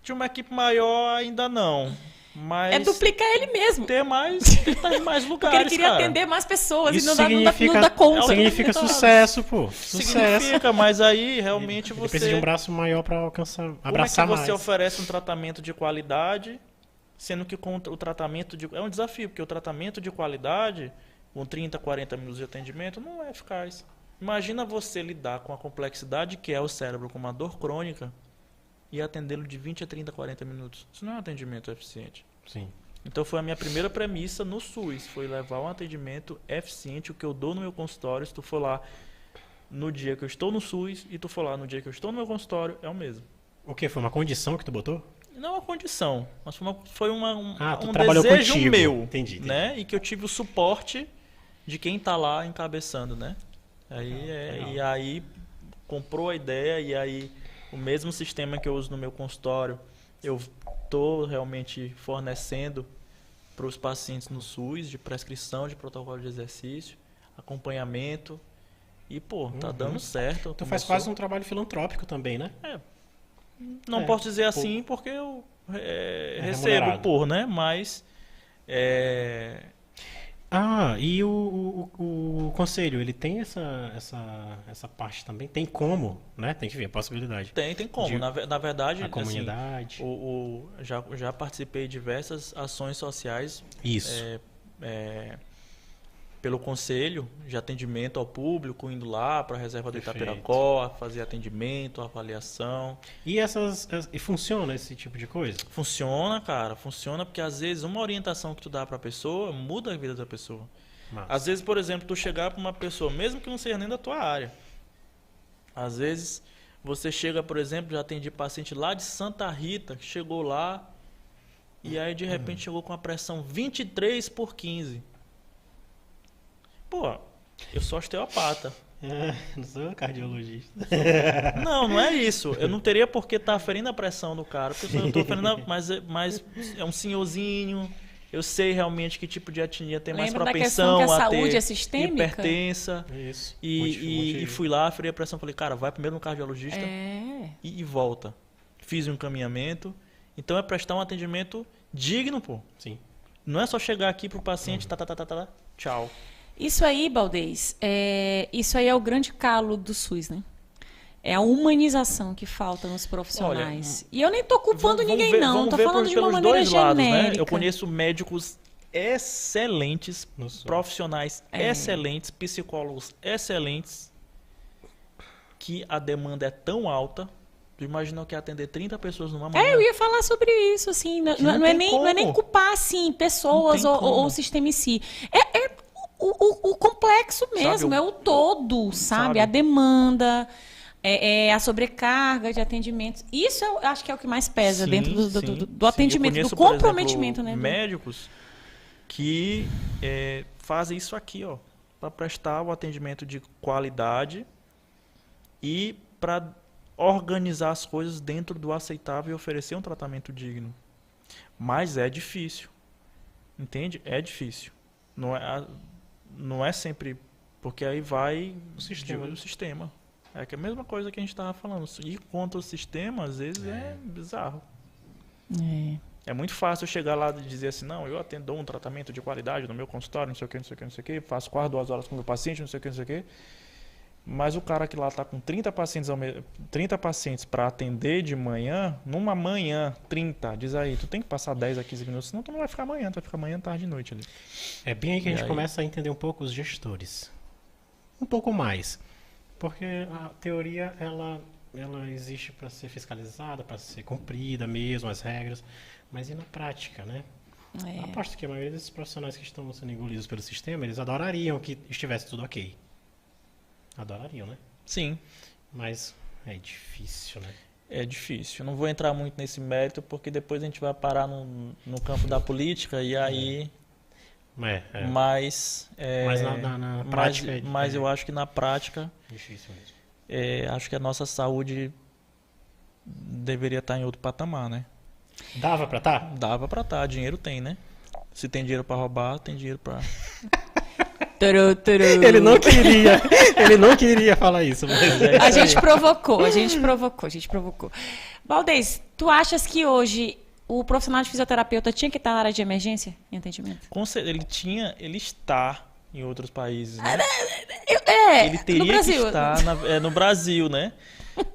De uma equipe maior ainda não. Mas É duplicar ele mesmo. ter mais, tentar em mais Porque lugares, ele queria cara. atender mais pessoas Isso e não dá conta. significa sucesso, pô. Sucesso. Significa, mas aí realmente Ele você... precisa de um braço maior para alcançar, Como abraçar é que você mais. oferece um tratamento de qualidade, sendo que com o tratamento de... É um desafio, porque o tratamento de qualidade, com 30, 40 minutos de atendimento, não é eficaz. Imagina você lidar com a complexidade que é o cérebro com uma dor crônica e atendê-lo de 20 a 30, 40 minutos. Isso não é um atendimento eficiente. Sim. Então foi a minha primeira premissa no SUS, foi levar um atendimento eficiente, o que eu dou no meu consultório, se tu for lá no dia que eu estou no SUS e tu for lá no dia que eu estou no meu consultório, é o mesmo. O que? Foi uma condição que tu botou? Não é uma condição, mas foi tu um trabalhou desejo contigo. meu, Entendi. né? E que eu tive o suporte de quem está lá encabeçando, né? Legal. E aí comprou a ideia e aí o mesmo sistema que eu uso no meu consultório, eu estou realmente fornecendo para os pacientes no SUS, de prescrição de protocolo de exercício, acompanhamento. E, pô, tá dando certo. Tu faz quase um trabalho filantrópico também, né? Não posso dizer assim porque eu recebo remunerado. né? Mas... E o conselho, ele tem essa parte também? Tem como, né? Tem que ver a possibilidade. Tem como. Na verdade, A comunidade. Assim, já participei de diversas ações sociais Isso. pelo conselho de atendimento ao público, indo lá para a reserva do Perfeito. Itapiracó, fazer atendimento, avaliação. E funciona esse tipo de coisa? Funciona, cara. Funciona porque às vezes uma orientação que tu dá para a pessoa muda a vida da pessoa. Massa. Às vezes, por exemplo, tu chegar para uma pessoa, mesmo que não seja nem da tua área. Às vezes, você chega, por exemplo, já atendi paciente lá de Santa Rita, que chegou lá e aí de repente chegou com a pressão 23/15. Pô, eu sou osteopata. Não sou cardiologista. Não é isso. Eu não teria por que estar ferindo a pressão do cara, porque eu estou ferindo, mas é um senhorzinho. Eu sei realmente que tipo de etnia tem mais Lembra da propensão questão que a a saúde ter é sistêmica? hipertensa. Isso. E fui lá, feri a pressão, falei, cara, vai primeiro no cardiologista e volta. Fiz um encaminhamento. Então é prestar um atendimento digno, pô. Sim. Não é só chegar aqui pro paciente, tchau. Isso aí, Baldez, isso aí é o grande calo do SUS, né? É a humanização que falta nos profissionais. E eu nem tô culpando ninguém, não. Tô falando de uma maneira genérica. Né? Eu conheço médicos excelentes, profissionais excelentes, psicólogos excelentes, que a demanda é tão alta. Tu imagina que atender 30 pessoas numa manhã? Eu ia falar sobre isso, assim. Não é nem culpar, assim, pessoas ou o sistema em si. O complexo mesmo, Sabe, é o todo, sabe? A demanda, a sobrecarga de atendimentos. Isso eu acho que é o que mais pesa dentro do atendimento, conheço, do comprometimento, por exemplo, né? Médicos que fazem isso aqui, ó, para prestar o atendimento de qualidade e para organizar as coisas dentro do aceitável e oferecer um tratamento digno. Mas é difícil. Entende? É difícil. Não é sempre, porque aí vai o sistema. É que é a mesma coisa que a gente estava falando. Ir contra o sistema, às vezes, é bizarro. É muito fácil eu chegar lá e dizer assim, não, eu atendo um tratamento de qualidade no meu consultório, não sei o que, não sei o que, não sei o que, faço quase 2 horas com o meu paciente, não sei o que, não sei o que. Mas o cara que lá está com 30 pacientes para atender de manhã, numa manhã, 30, diz aí, tu tem que passar 10 a 15 minutos, senão tu não vai ficar amanhã, tu vai ficar manhã, tarde e noite ali. É bem aí que a gente começa a entender um pouco os gestores. Um pouco mais. Porque a teoria, ela existe para ser fiscalizada, para ser cumprida mesmo, as regras. Mas e na prática, né? Aposto que a maioria desses profissionais que estão sendo engolidos pelo sistema, eles adorariam que estivesse tudo ok. Adorariam, né? Sim. Mas é difícil, né? É difícil. Eu não vou entrar muito nesse mérito, porque depois a gente vai parar no campo da política e aí... Mas na prática... Mas eu acho que na prática... Difícil mesmo. Acho que a nossa saúde deveria estar em outro patamar, né? Dava pra estar? Dava pra estar. Dinheiro tem, né? Se tem dinheiro pra roubar, tem dinheiro pra... Ele não queria falar isso. Mas A gente provocou. Baldez, tu achas que hoje o profissional de fisioterapeuta tinha que estar na área de emergência em atendimento? Ele está em outros países, né? Ele No teria que Brasil. estar no Brasil, né?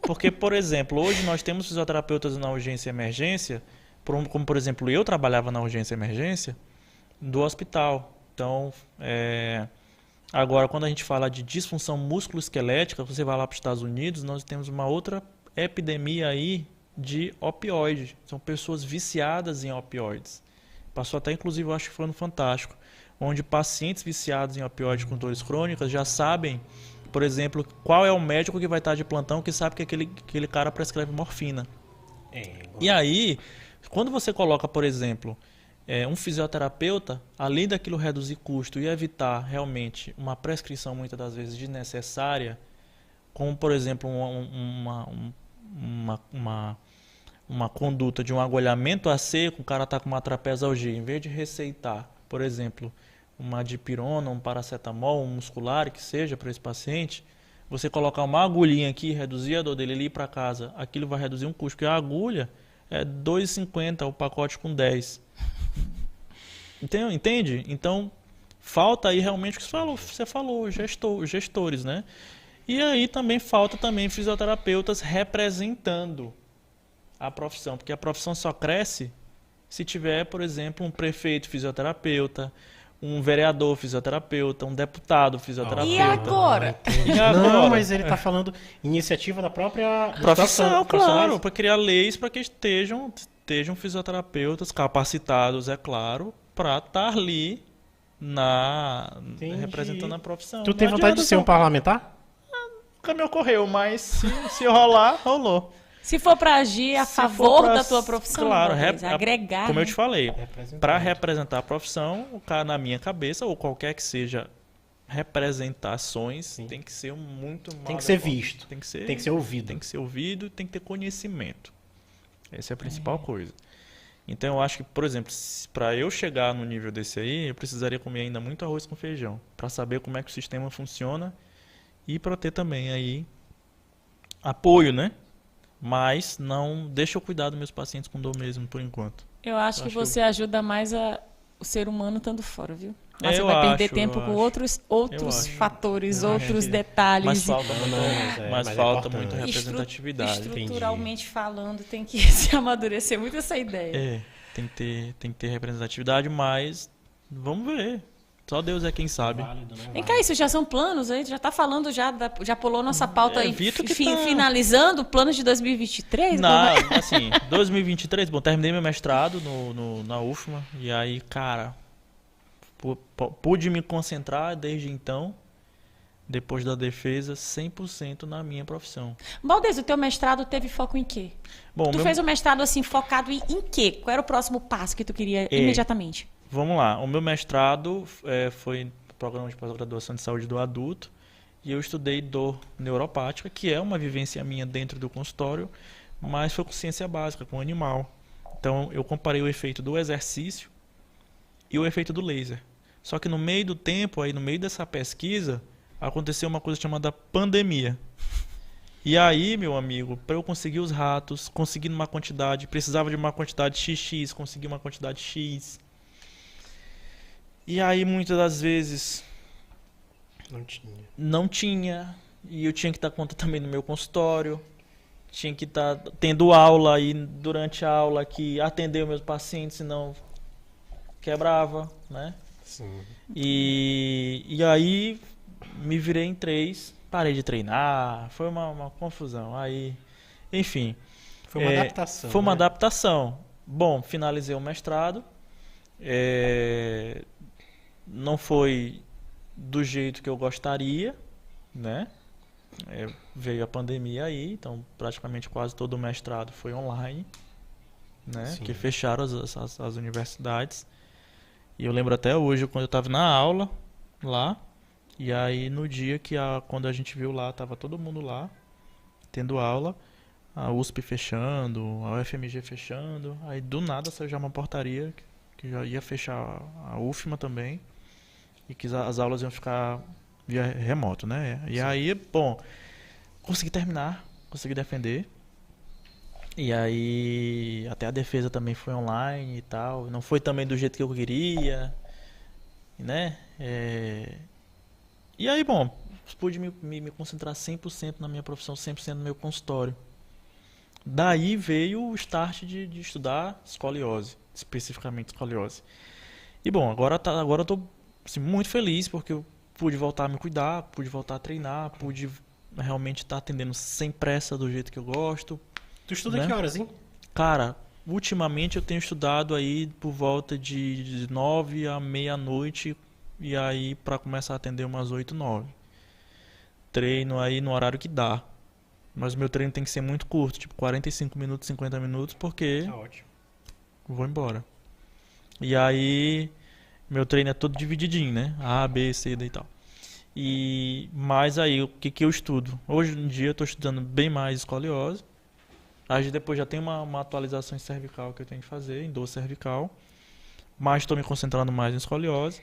Porque, por exemplo, hoje nós temos fisioterapeutas na urgência e emergência, como, por exemplo, eu trabalhava na urgência e emergência do hospital. Então, agora, quando a gente fala de disfunção musculoesquelética, você vai lá para os Estados Unidos, nós temos uma outra epidemia aí de opioide. São pessoas viciadas em opioides. Passou até, inclusive, eu acho que foi no Fantástico, onde pacientes viciados em opioides com dores crônicas já sabem, por exemplo, qual é o médico que vai estar de plantão que sabe que aquele cara prescreve morfina. E aí, quando você coloca, por exemplo, um fisioterapeuta, além daquilo reduzir custo e evitar realmente uma prescrição muitas das vezes desnecessária, como, por exemplo, uma conduta de um agulhamento a seco, o cara está com uma trapezialgia, em vez de receitar, por exemplo, uma dipirona, um paracetamol, um muscular, que seja para esse paciente, você colocar uma agulhinha aqui, reduzir a dor dele, ele ir para casa, aquilo vai reduzir um custo, porque a agulha é R$ 2,50 o pacote com 10. Entende? Então, falta aí realmente o que você falou, gestores, né? E aí também falta fisioterapeutas representando a profissão, porque a profissão só cresce se tiver, por exemplo, um prefeito fisioterapeuta, um vereador fisioterapeuta, um deputado fisioterapeuta. E agora? Não, mas ele está falando iniciativa da própria profissão, claro, para criar leis para que estejam fisioterapeutas capacitados, é claro, para estar ali representando a profissão. Tu tem vontade de ser um parlamentar? Nunca me ocorreu, mas se rolar, rolou. Se for para agir a favor da tua profissão, claro, agregar. Como né? eu te falei, para representar a profissão, o cara na minha cabeça, ou qualquer que seja representações, tem que ser muito mal. Tem que ser visto. Tem que ser ouvido. Tem que ser ouvido e tem que ter conhecimento. Essa é a principal coisa. Então eu acho que, por exemplo, para eu chegar no nível desse aí, eu precisaria comer ainda muito arroz com feijão, para saber como é que o sistema funciona e para ter também aí apoio, né? Mas não deixa eu cuidar dos meus pacientes com dor mesmo, por enquanto. Eu acho que você ajuda mais o ser humano estando fora, viu? Mas você vai perder tempo com outros fatores, outros detalhes. Mas falta muita representatividade. Estruturalmente falando, tem que se amadurecer muito essa ideia. Tem que ter representatividade, mas vamos ver. Só Deus é quem sabe. Válido, né? Vem cá, isso já são planos, aí já tá falando, já pulou nossa pauta aí, Vitor finalizando, planos de 2023? Não, assim, 2023, bom, terminei meu mestrado na UFMA, e aí, cara, pude me concentrar desde então, depois da defesa, 100% na minha profissão. Valdez, o teu mestrado teve foco em quê? Bom, tu fez um mestrado assim, focado em quê? Qual era o próximo passo que tu queria imediatamente? Vamos lá, o meu mestrado foi no Programa de Pós-Graduação de Saúde do Adulto e eu estudei dor neuropática, que é uma vivência minha dentro do consultório, mas foi com ciência básica, com animal. Então eu comparei o efeito do exercício e o efeito do laser. Só que no meio do tempo, aí no meio dessa pesquisa, aconteceu uma coisa chamada pandemia. E aí, meu amigo, para eu conseguir os ratos, conseguir uma quantidade, precisava de uma quantidade XX, consegui uma quantidade X. E aí, muitas das vezes, não tinha. E eu tinha que dar conta também no meu consultório. Tinha que estar tendo aula e durante a aula que atender os meus pacientes, senão quebrava, né? Sim. E aí, me virei em 3, parei de treinar, foi uma confusão. Aí, enfim. Foi uma adaptação. Foi uma adaptação. Bom, finalizei o mestrado. Não foi do jeito que eu gostaria, né? Veio a pandemia aí, então praticamente quase todo o mestrado foi online, né? Sim. Porque fecharam as universidades. E eu lembro até hoje, quando eu estava na aula lá, e aí no dia quando a gente viu lá, tava todo mundo lá, tendo aula, a USP fechando, a UFMG fechando, aí do nada saiu já uma portaria que já ia fechar a UFMA também, e que as aulas iam ficar via remoto, né? E aí, bom, consegui terminar, consegui defender. E aí, até a defesa também foi online e tal. Não foi também do jeito que eu queria, né? E aí, bom, pude me concentrar 100% na minha profissão, 100% no meu consultório. Daí veio o start de estudar escoliose, especificamente escoliose. E bom, agora eu tô assim, muito feliz porque eu pude voltar a me cuidar, pude voltar a treinar, pude realmente estar atendendo sem pressa do jeito que eu gosto. Tu estuda Né? que horas, hein? Cara, ultimamente eu tenho estudado aí por volta de 9 à meia-noite e aí pra começar a atender umas 8, 9. Treino aí no horário que dá. Mas o meu treino tem que ser muito curto, tipo 45 minutos, 50 minutos, porque Tá ótimo. vou embora. E aí, meu treino é todo divididinho, né? A, B, C, D e tal. Mas aí, o que eu estudo? Hoje em dia eu tô estudando bem mais escoliose. Aí depois já tem uma atualização em cervical que eu tenho que fazer, em dor cervical. Mas estou me concentrando mais em escoliose.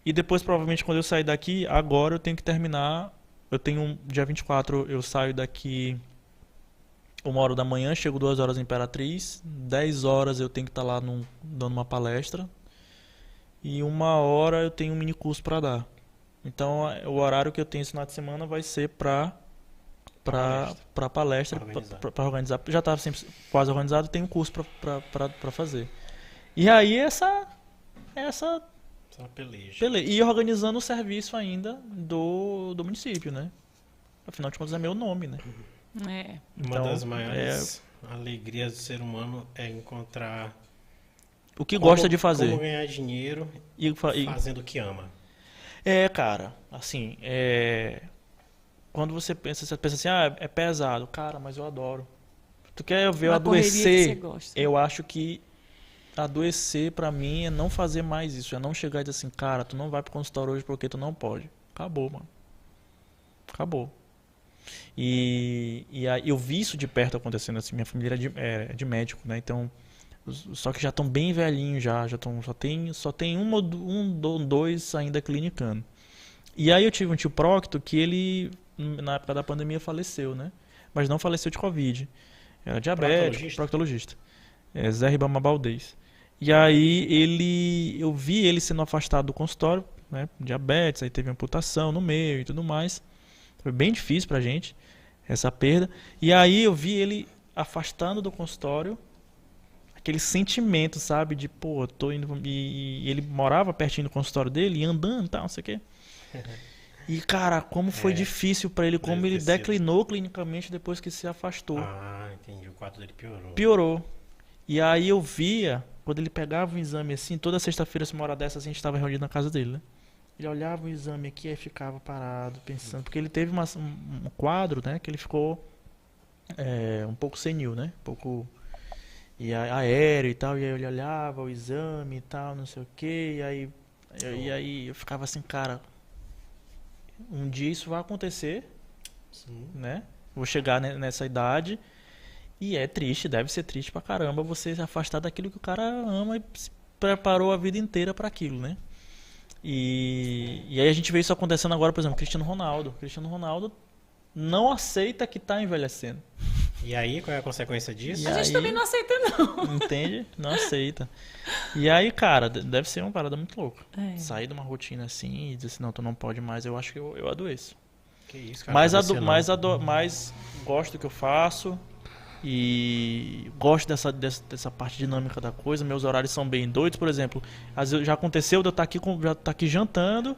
E depois, provavelmente, quando eu sair daqui, agora eu tenho que terminar. Eu tenho dia 24, eu saio daqui 1h da manhã, chego 2h em Imperatriz. 10h eu tenho que estar lá dando uma palestra. E 1h eu tenho um mini curso para dar. Então, o horário que eu tenho esse final de semana vai ser para palestra, para organizar. Já está sempre quase organizado, tem um curso para fazer. E aí essa peleja. e organizando o serviço ainda do município, né? Afinal de contas é meu nome, né? É. Uma Então, das maiores alegrias do ser humano é encontrar o que gosta de fazer. Como ganhar dinheiro fazendo o que ama. Cara, assim, quando você pensa assim, é pesado. Cara, mas eu adoro. Tu quer ver eu Uma correria que você adoecer? gosta. Eu acho que adoecer pra mim é não fazer mais isso. É não chegar e dizer assim, cara, tu não vai pro consultório hoje porque tu não pode. Acabou, mano. Acabou. E aí eu vi isso de perto acontecendo assim. Minha família é de médico, né? Então, só que já estão bem velhinhos só tem dois ainda clinicando. E aí eu tive um tio Procto que ele, na época da pandemia, faleceu, né? Mas não faleceu de Covid. Era diabético, proctologista. Zé Ribama Baldez. E aí eu vi ele sendo afastado do consultório, né? Diabetes, aí teve amputação no meio e tudo mais. Foi bem difícil pra gente essa perda. E aí eu vi ele afastando do consultório, aquele sentimento, sabe? De, pô, tô indo... E ele morava pertinho do consultório dele, e andando e tal, não sei o quê. E, cara, como foi difícil pra ele, como ele declinou clinicamente depois que se afastou. Ah, entendi. O quadro dele piorou. Piorou. E aí eu via, quando ele pegava um exame assim, toda sexta-feira, uma hora dessa, assim, a gente estava reunido na casa dele, né? Ele olhava o exame aqui e ficava parado, pensando. Porque ele teve um quadro, né? Que ele ficou um pouco senil, né? Um pouco aéreo e tal. E aí ele olhava o exame e tal, não sei o quê. E aí eu ficava assim, cara, um dia isso vai acontecer. Sim. Né? Vou chegar nessa idade. E é triste, deve ser triste pra caramba você se afastar daquilo que o cara ama e se preparou a vida inteira pra aquilo, né? E aí a gente vê isso acontecendo agora, por exemplo, Cristiano Ronaldo. Cristiano Ronaldo não aceita que tá envelhecendo. E aí, qual é a consequência disso? A gente também não aceita, não. Entende? Não aceita. E aí, cara, deve ser uma parada muito louca. É. Sair de uma rotina assim e dizer assim, não, tu não pode mais, eu acho que eu adoeço. Que isso, cara. Mas gosto do que eu faço. E gosto dessa parte dinâmica da coisa. Meus horários são bem doidos, por exemplo. Às vezes já aconteceu de eu estar aqui jantando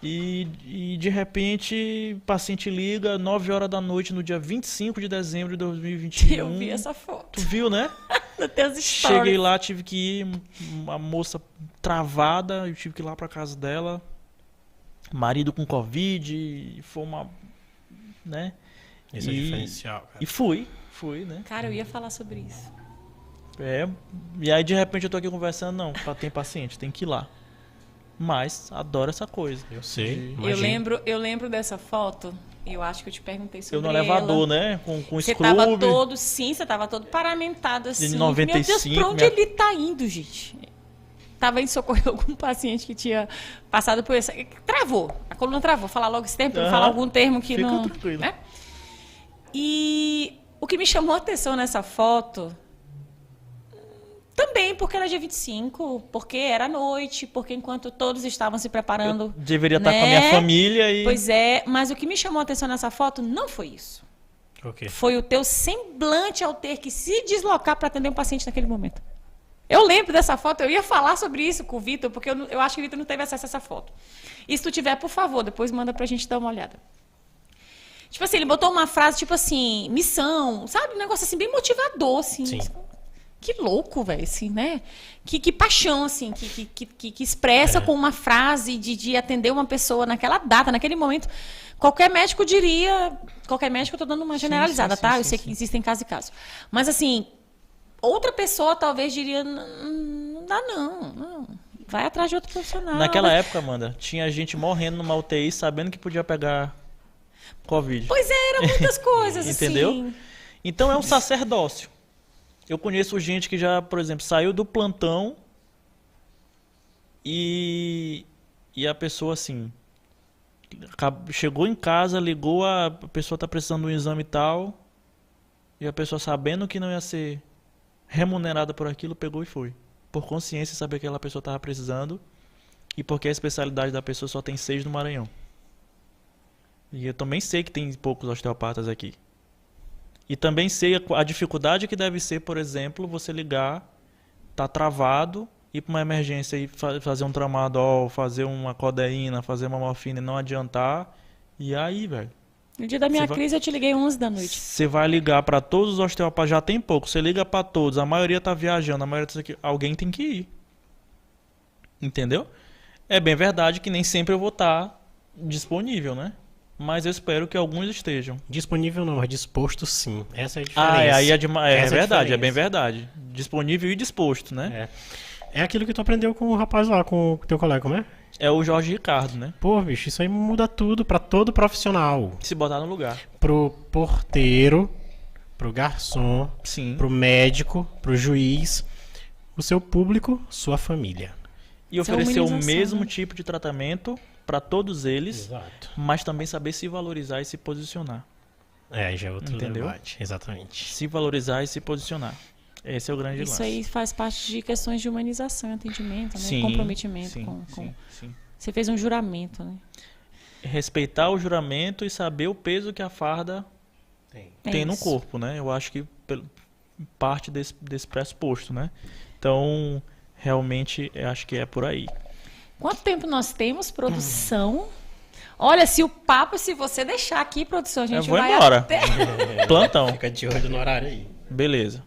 e de repente o paciente liga 9h da noite no dia 25 de dezembro de 2021. Eu vi essa foto. Tu viu, né? No teus stories. Cheguei lá, tive que ir, uma moça travada, eu tive que ir lá pra casa dela. Marido com Covid, foi uma... né? Esse é o diferencial, cara. E fui, né? Cara, eu ia falar sobre isso. E aí de repente eu tô aqui conversando, não, tem paciente, tem que ir lá. Mas adoro essa coisa. Eu sei. Eu lembro dessa foto, eu acho que eu te perguntei sobre ela. Eu no elevador, né? Com Você scrub. Você tava todo paramentado assim. De 95. Meu Deus, pra onde ele tá indo, gente? Tava indo socorrer algum paciente que tinha passado por isso. Travou. A coluna travou. Falar logo esse termo, falar algum termo que Fica não... tranquilo. Né? E O que me chamou a atenção nessa foto, também porque era dia 25, porque era noite, porque enquanto todos estavam se preparando... Eu deveria estar com a minha família e... Pois é, mas o que me chamou a atenção nessa foto não foi isso. Ok. Foi o teu semblante ao ter que se deslocar para atender um paciente naquele momento. Eu lembro dessa foto, eu ia falar sobre isso com o Vitor, porque eu acho que o Vitor não teve acesso a essa foto. E se tu tiver, por favor, depois manda pra gente dar uma olhada. Tipo assim, ele botou uma frase, tipo assim, missão, sabe? Um negócio assim, bem motivador, assim. Sim. Que louco, velho, assim, né? Que paixão, assim, que expressa com uma frase de atender uma pessoa naquela data, naquele momento. Qualquer médico diria... Qualquer médico, eu tô dando uma generalizada, tá? Eu sei que existem casos e casos. Mas, assim, outra pessoa talvez diria, não dá não. Vai atrás de outro profissional. Naquela época, Amanda, tinha gente morrendo numa UTI sabendo que podia pegar Covid. Pois é, eram muitas coisas, Entendeu? assim. Então é um sacerdócio. Eu conheço gente que já, por exemplo, saiu do plantão e a pessoa assim, chegou em casa, ligou, a pessoa está precisando de um exame e tal, e a pessoa sabendo que não ia ser remunerada por aquilo, pegou e foi. Por consciência, saber que aquela pessoa estava precisando e porque a especialidade da pessoa só tem 6 no Maranhão. E eu também sei que tem poucos osteopatas aqui. E também sei a dificuldade que deve ser, por exemplo, você ligar, tá travado, ir para uma emergência e fazer um tramadol, fazer uma codeína, fazer uma morfina e não adiantar. E aí, velho? No dia da minha crise eu te liguei 11 da noite. Você vai ligar para todos os osteopatas, já tem pouco, você liga para todos, a maioria tá viajando, a maioria tá aqui, alguém tem que ir. Entendeu? É bem verdade que nem sempre eu vou estar disponível, né? Mas eu espero que alguns estejam. Disponível não, mas disposto sim. Essa é a diferença. Aí é verdade, é bem diferença. verdade. Disponível e disposto, né? É aquilo que tu aprendeu com o rapaz lá, com o teu colega, como é? É o Jorge Ricardo, né? Pô, bicho, isso aí muda tudo pra todo profissional. Se botar no lugar. Pro porteiro, pro garçom, Sim. pro médico, pro juiz, o seu público, sua família. E Isso é oferecer o humanização, mesmo né? tipo de tratamento para todos eles, Exato. mas também saber se valorizar e se posicionar. É, já é outro Entendeu? debate. Exatamente. Se valorizar e se posicionar. Esse é o grande Isso lance. aí faz parte de questões de humanização, atendimento, né? Sim, Comprometimento sim, com... sim. Você fez um juramento, né? Respeitar o juramento e saber o peso que a farda É tem no isso. corpo, né? Eu acho que parte desse pressuposto, né? Então, realmente, eu acho que é por aí. Quanto tempo nós temos, produção? Olha, se você deixar aqui, produção, a gente Eu vou vai embora. até... Plantão. Fica de olho no horário aí. Beleza.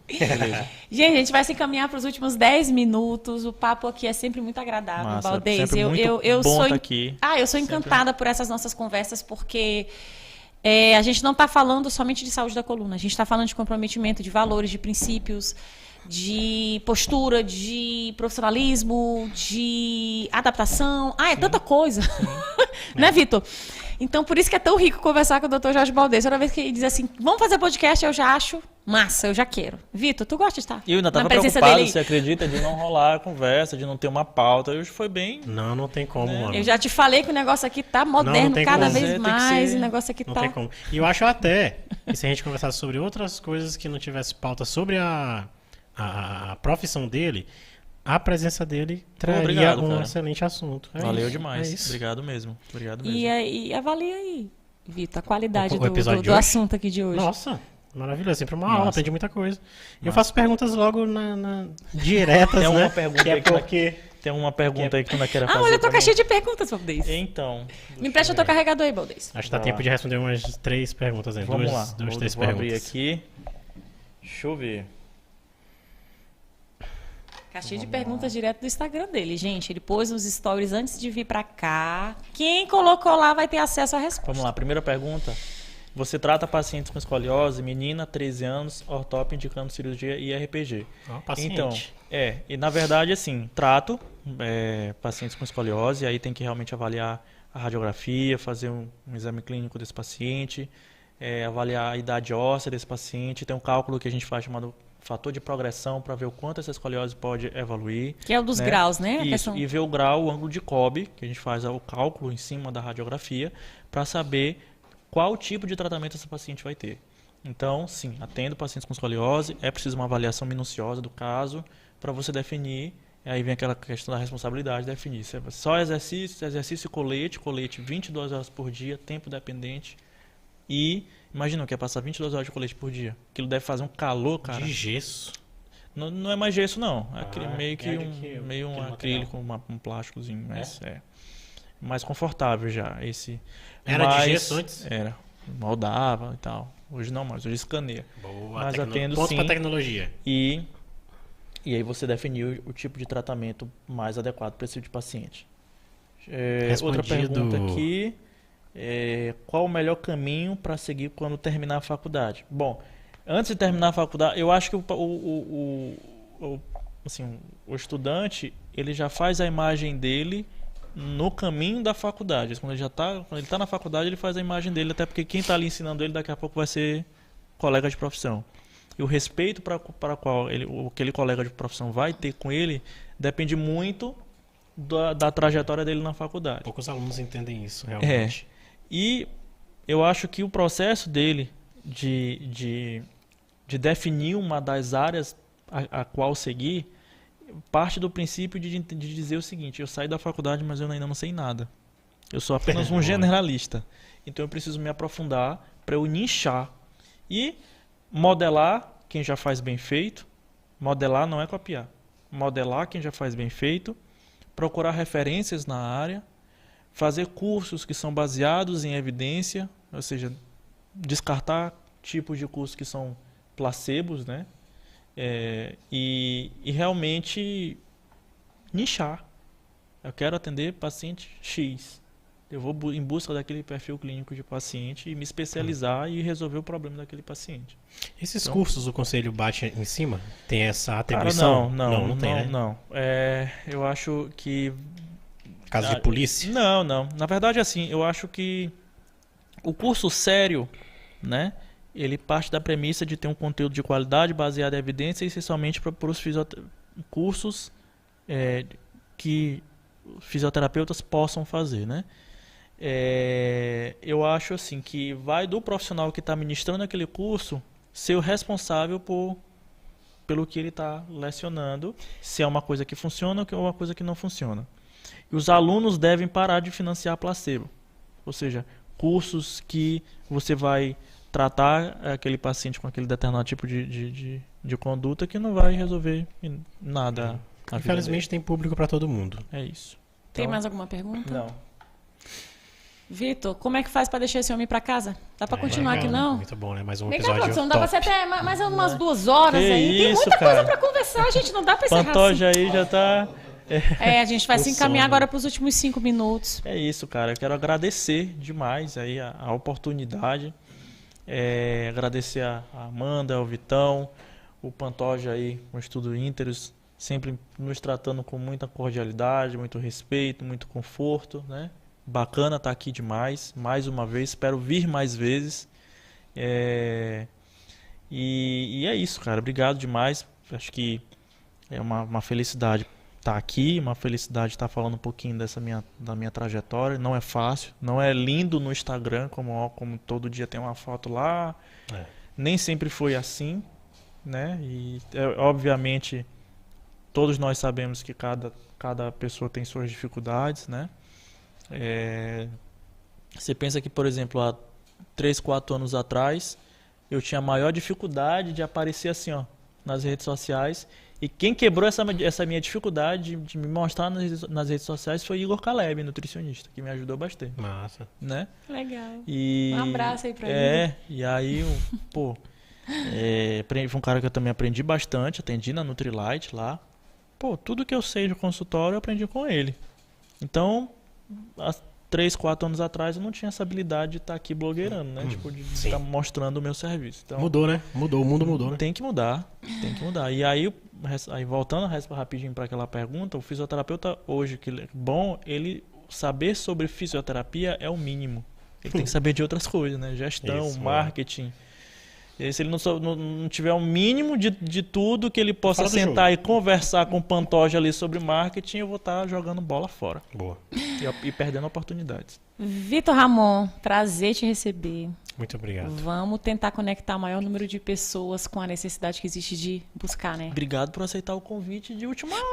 Gente, a gente vai se encaminhar para os últimos 10 minutos. O papo aqui é sempre muito agradável, Massa, Valdez. sempre muito bom tá aqui. Eu sou encantada por essas nossas conversas, porque a gente não está falando somente de saúde da coluna. A gente está falando de comprometimento, de valores, de princípios, de postura, de profissionalismo, de adaptação. É tanta coisa. Né, Vitor? Então, por isso que é tão rico conversar com o Dr. Jorge Baldes. Toda vez que ele diz assim, vamos fazer podcast, eu já acho massa, eu já quero. Vitor, tu gosta de estar E eu ainda na estava presença preocupado, dele? você acredita, de não rolar a conversa, de não ter uma pauta. Hoje foi bem... Não tem como, mano. Eu já te falei que o negócio aqui tá moderno tem cada como. vez Tem que mais. ser. O negócio aqui Não tá... tem como. E eu acho até que se a gente conversasse sobre outras coisas que não tivesse pauta sobre a profissão dele, a presença dele traria obrigado, um cara. excelente assunto. É Valeu isso, demais. é isso. Obrigado mesmo. Obrigado mesmo. E avalia aí, Vitor, a qualidade O episódio de do hoje? assunto aqui de hoje. Nossa, maravilhoso. É sempre uma Massa. aula, aprendi muita coisa. Eu faço perguntas logo diretas, Tem né? uma pergunta que é aí que porque... Tem uma pergunta aí que tu ainda quer fazer. Olha, eu tô pra com a mim? cheia de perguntas, Valdez. Então. Me empresta o teu carregador aí, Valdez. Acho que dá Vai tempo lá. de responder umas 3 perguntas aí. Vamos lá. Duas, três Vou abrir perguntas. aqui. Deixa eu ver. Caixinha de perguntas direto do Instagram dele, gente. Ele pôs nos stories antes de vir pra cá. Quem colocou lá vai ter acesso à resposta. Vamos lá. Primeira pergunta. Você trata pacientes com escoliose, menina, 13 anos, ortope indicando cirurgia e RPG. Ó, paciente. Então, e na verdade, assim, trato pacientes com escoliose, aí tem que realmente avaliar a radiografia, fazer um exame clínico desse paciente, avaliar a idade óssea desse paciente, tem um cálculo que a gente faz chamado fator de progressão para ver o quanto essa escoliose pode evoluir. Que é o dos graus, né? A Isso, questão- e ver o grau, o ângulo de Cobb, que a gente faz o cálculo em cima da radiografia, para saber qual tipo de tratamento essa paciente vai ter. Então, sim, atendo pacientes com escoliose, é preciso uma avaliação minuciosa do caso para você definir, e aí vem aquela questão da responsabilidade, definir se é só exercício colete 22 horas por dia, tempo dependente, e imagina que é passar 22 horas de colete por dia, aquilo deve fazer um calor, cara. De gesso. Não é mais gesso, não, é meio que aquele um material. acrílico, um plásticozinho, mas é mais confortável já, esse. Era Mas de gesso antes? Era, moldava e tal. Hoje não mais, hoje escaneia. Boa, Mas atendo pontos sim. para tecnologia. E aí você definiu o tipo de tratamento mais adequado para esse tipo de paciente. Outra Respondido. pergunta aqui. Qual o melhor caminho para seguir quando terminar a faculdade? Bom, antes de terminar a faculdade, eu acho que o estudante ele já faz a imagem dele no caminho da faculdade. Quando ele está na faculdade, ele faz a imagem dele, até porque quem está ali ensinando ele daqui a pouco vai ser colega de profissão. E o respeito para qual aquele colega de profissão vai ter com ele depende muito da trajetória dele na faculdade. Poucos alunos entendem isso, realmente. E eu acho que o processo dele de definir uma das áreas a qual seguir parte do princípio de dizer o seguinte: eu saí da faculdade, mas eu ainda não sei nada. Eu sou apenas um generalista. Então eu preciso me aprofundar para eu nichar e modelar quem já faz bem feito. Modelar não é copiar. Modelar quem já faz bem feito, procurar referências na área, fazer cursos que são baseados em evidência, ou seja, descartar tipos de cursos que são placebos, né? E realmente nichar. Eu quero atender paciente X. Eu vou em busca daquele perfil clínico de paciente e me especializar e resolver o problema daquele paciente. Esses cursos o conselho bate em cima? Tem essa atribuição? Cara, não tem, né? não. Eu acho que... Caso de polícia? Não. Na verdade, assim, eu acho que o curso sério, né? Ele parte da premissa de ter um conteúdo de qualidade baseado em evidência, essencialmente para os cursos que fisioterapeutas possam fazer, né? Eu acho assim que vai do profissional que está ministrando aquele curso ser o responsável pelo que ele está lecionando, se é uma coisa que funciona ou uma coisa que não funciona. E os alunos devem parar de financiar placebo, ou seja, cursos que você vai tratar aquele paciente com aquele determinado tipo de conduta que não vai resolver nada. Infelizmente tem público para todo mundo. É isso. Tem Então, mais alguma pergunta? Não. Vitor, como é que faz para deixar esse homem para casa? Dá para continuar aqui, Bacana, não? Muito bom, né? Mais um Vem cá, episódio produção, não dá pra top. ser até mais umas 2 horas Que aí. Tem isso, muita cara. coisa para conversar, gente. Não dá para encerrar Pantoja assim. aí já tá... A gente vai se encaminhar sono. agora para os últimos 5 minutos. É isso, cara. Eu quero agradecer demais aí a oportunidade. Agradecer a Amanda, ao Vitão, o Pantoja aí, com o Estudo Ínteros, sempre nos tratando com muita cordialidade, muito respeito, muito conforto, né? Bacana estar aqui demais, mais uma vez. Espero vir mais vezes. E é isso, cara. Obrigado demais. Acho que é uma felicidade estar aqui, uma felicidade estar falando um pouquinho da minha trajetória. Não é fácil, não é lindo no Instagram, como todo dia tem uma foto lá. Nem sempre foi assim, né? E obviamente todos nós sabemos que cada pessoa tem suas dificuldades, né? Você pensa que, por exemplo, há 3, 4 anos atrás eu tinha a maior dificuldade de aparecer assim, ó, nas redes sociais. E quem quebrou essa minha dificuldade de me mostrar nas redes sociais foi Igor Caleb, nutricionista, que me ajudou bastante. Massa. Né? Legal. E, Um abraço aí pra ele. E aí, foi um cara que eu também aprendi bastante, atendi na Nutrilite lá. Tudo que eu sei de consultório eu aprendi com ele. Então, há 3, 4 anos atrás eu não tinha essa habilidade de estar aqui blogueirando, né? De estar mostrando o meu serviço. Então, Mudou, né? O mundo mudou, né? Tem que mudar. E aí voltando rapidinho para aquela pergunta, o fisioterapeuta hoje, que é bom, ele saber sobre fisioterapia é o mínimo. Ele tem que saber de outras coisas, né? Gestão, marketing. E se ele não tiver o mínimo de tudo que ele possa sentar e conversar com o Pantoja ali sobre marketing, eu vou estar jogando bola fora. Boa. E perdendo oportunidades. Vitor Ramon, prazer te receber. Muito obrigado. Vamos tentar conectar o maior número de pessoas com a necessidade que existe de buscar, né? Obrigado por aceitar o convite de última hora.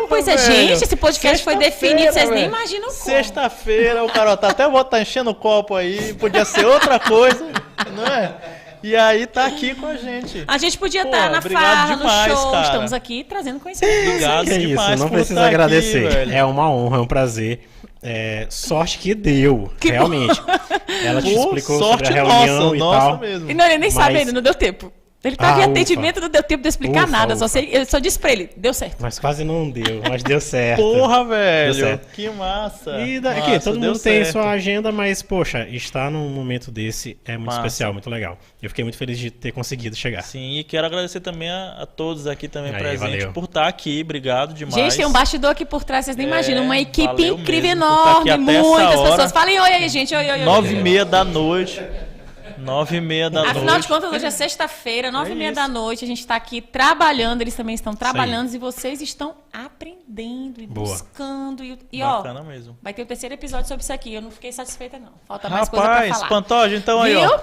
Pois é, gente, esse podcast foi definido, vocês nem imaginam como. Sexta-feira, o cara tá até tá enchendo o copo aí, podia ser outra coisa, não é? E aí tá aqui com a gente. A gente podia Pô, estar na obrigado farra, demais, no show, cara. estamos aqui trazendo conhecimento. Obrigado Que isso, demais não por precisa estar agradecer. aqui, velho. É uma honra, é um prazer. Sorte que deu, realmente. Ela te Pô, explicou sorte sobre a reunião nossa, e nossa tal. mesmo. E não, ele nem sabe Mas- ainda, não deu tempo. Ele tava em ufa. atendimento, não deu tempo de explicar Ufa, nada. ufa. Eu só disse pra ele, deu certo. Mas quase não deu, mas deu certo. Porra, Deu velho. certo. Que massa. E daqui, Massa, todo deu mundo tem certo. sua agenda, mas, poxa, estar num momento desse é muito Massa. especial, muito legal. Eu fiquei muito feliz de ter conseguido chegar. Sim, e quero agradecer também a todos aqui também Aí, presentes valeu. por estar aqui. Obrigado demais. Gente, tem um bastidor aqui por trás, vocês nem imaginam. Uma equipe valeu incrível, mesmo por estar aqui enorme, até essa muitas hora. pessoas. Falem oi aí, gente. Oi, oi, oi. 9h30 da noite. 9h30 da Afinal noite. de contas, hoje é sexta-feira, 9h30 isso. da noite. A gente tá aqui trabalhando, eles também estão trabalhando e vocês estão aprendendo e Boa. buscando. E ó, Bacana mesmo. vai ter o terceiro episódio sobre isso aqui. Eu não fiquei satisfeita, não. Falta mais coisa pra Rapaz, falar. Pantoja, então aí, ó.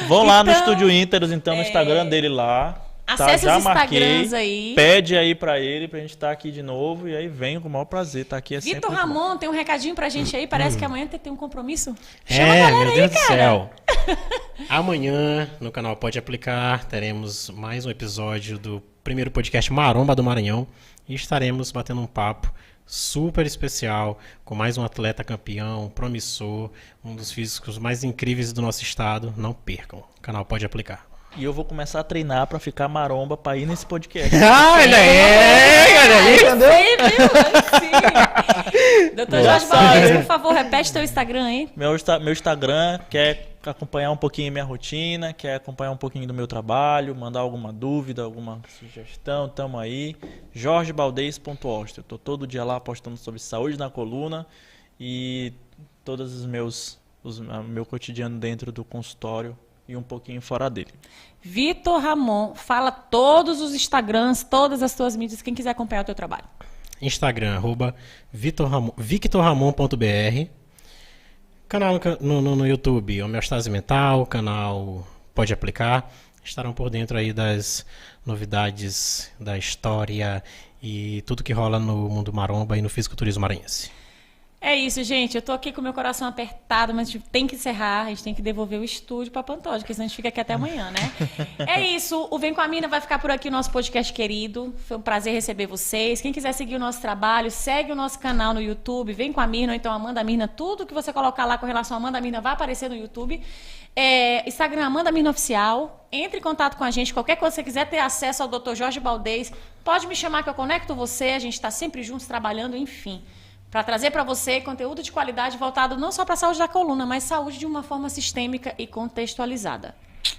Vão lá no Então, Estúdio Ínteros, então, no Instagram dele lá. Acesse já os marquei. Instagrams aí. Pede aí pra ele, pra gente estar aqui de novo. E aí vem com o maior prazer. Tá aqui é sempre Vitor muito bom. Ramon, tem um recadinho pra gente aí. Parece que amanhã tem um compromisso. Meu Deus do céu. Amanhã, no canal Pode Aplicar, teremos mais um episódio do primeiro podcast Maromba do Maranhão. E estaremos batendo um papo super especial com mais um atleta campeão, promissor, um dos físicos mais incríveis do nosso estado. Não percam, o canal Pode Aplicar. E eu vou começar a treinar pra ficar maromba pra ir nesse podcast. Olha aí, entendeu? Sim. Doutor Já Jorge sabe. Baldes, por favor, repete teu Instagram aí. Meu Instagram quer acompanhar um pouquinho minha rotina, quer acompanhar um pouquinho do meu trabalho, mandar alguma dúvida, alguma sugestão, tamo aí. jorgebaldez.oster. Eu tô todo dia lá postando sobre saúde na coluna e todos os meu cotidiano dentro do consultório e um pouquinho fora dele. Vitor Ramon, fala todos os Instagrams, todas as tuas mídias, quem quiser acompanhar o teu trabalho. Instagram, victorramon.br. Canal no YouTube, Homeostase Mental, canal Pode Aplicar. Estarão por dentro aí das novidades da história e tudo que rola no mundo maromba e no fisiculturismo maranhense. É isso, gente. Eu tô aqui com o meu coração apertado, mas a gente tem que encerrar. A gente tem que devolver o estúdio pra Pantoja, porque senão a gente fica aqui até amanhã, né? É isso. O Vem com a Mina vai ficar por aqui, o nosso podcast querido. Foi um prazer receber vocês. Quem quiser seguir o nosso trabalho, segue o nosso canal no YouTube. Vem com a Mirna, ou então Amanda Mirna. Tudo que você colocar lá com relação a Amanda Mirna vai aparecer no YouTube. Instagram Amanda Mirna Oficial. Entre em contato com a gente. Qualquer coisa que você quiser ter acesso ao Dr. Jorge Baldes, pode me chamar que eu conecto você. A gente está sempre juntos trabalhando, enfim. Para trazer para você conteúdo de qualidade voltado não só para a saúde da coluna, mas saúde de uma forma sistêmica e contextualizada.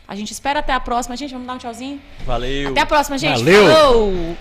A gente espera até a próxima. Gente, vamos dar um tchauzinho? Valeu! Até a próxima, gente. Valeu! Falou!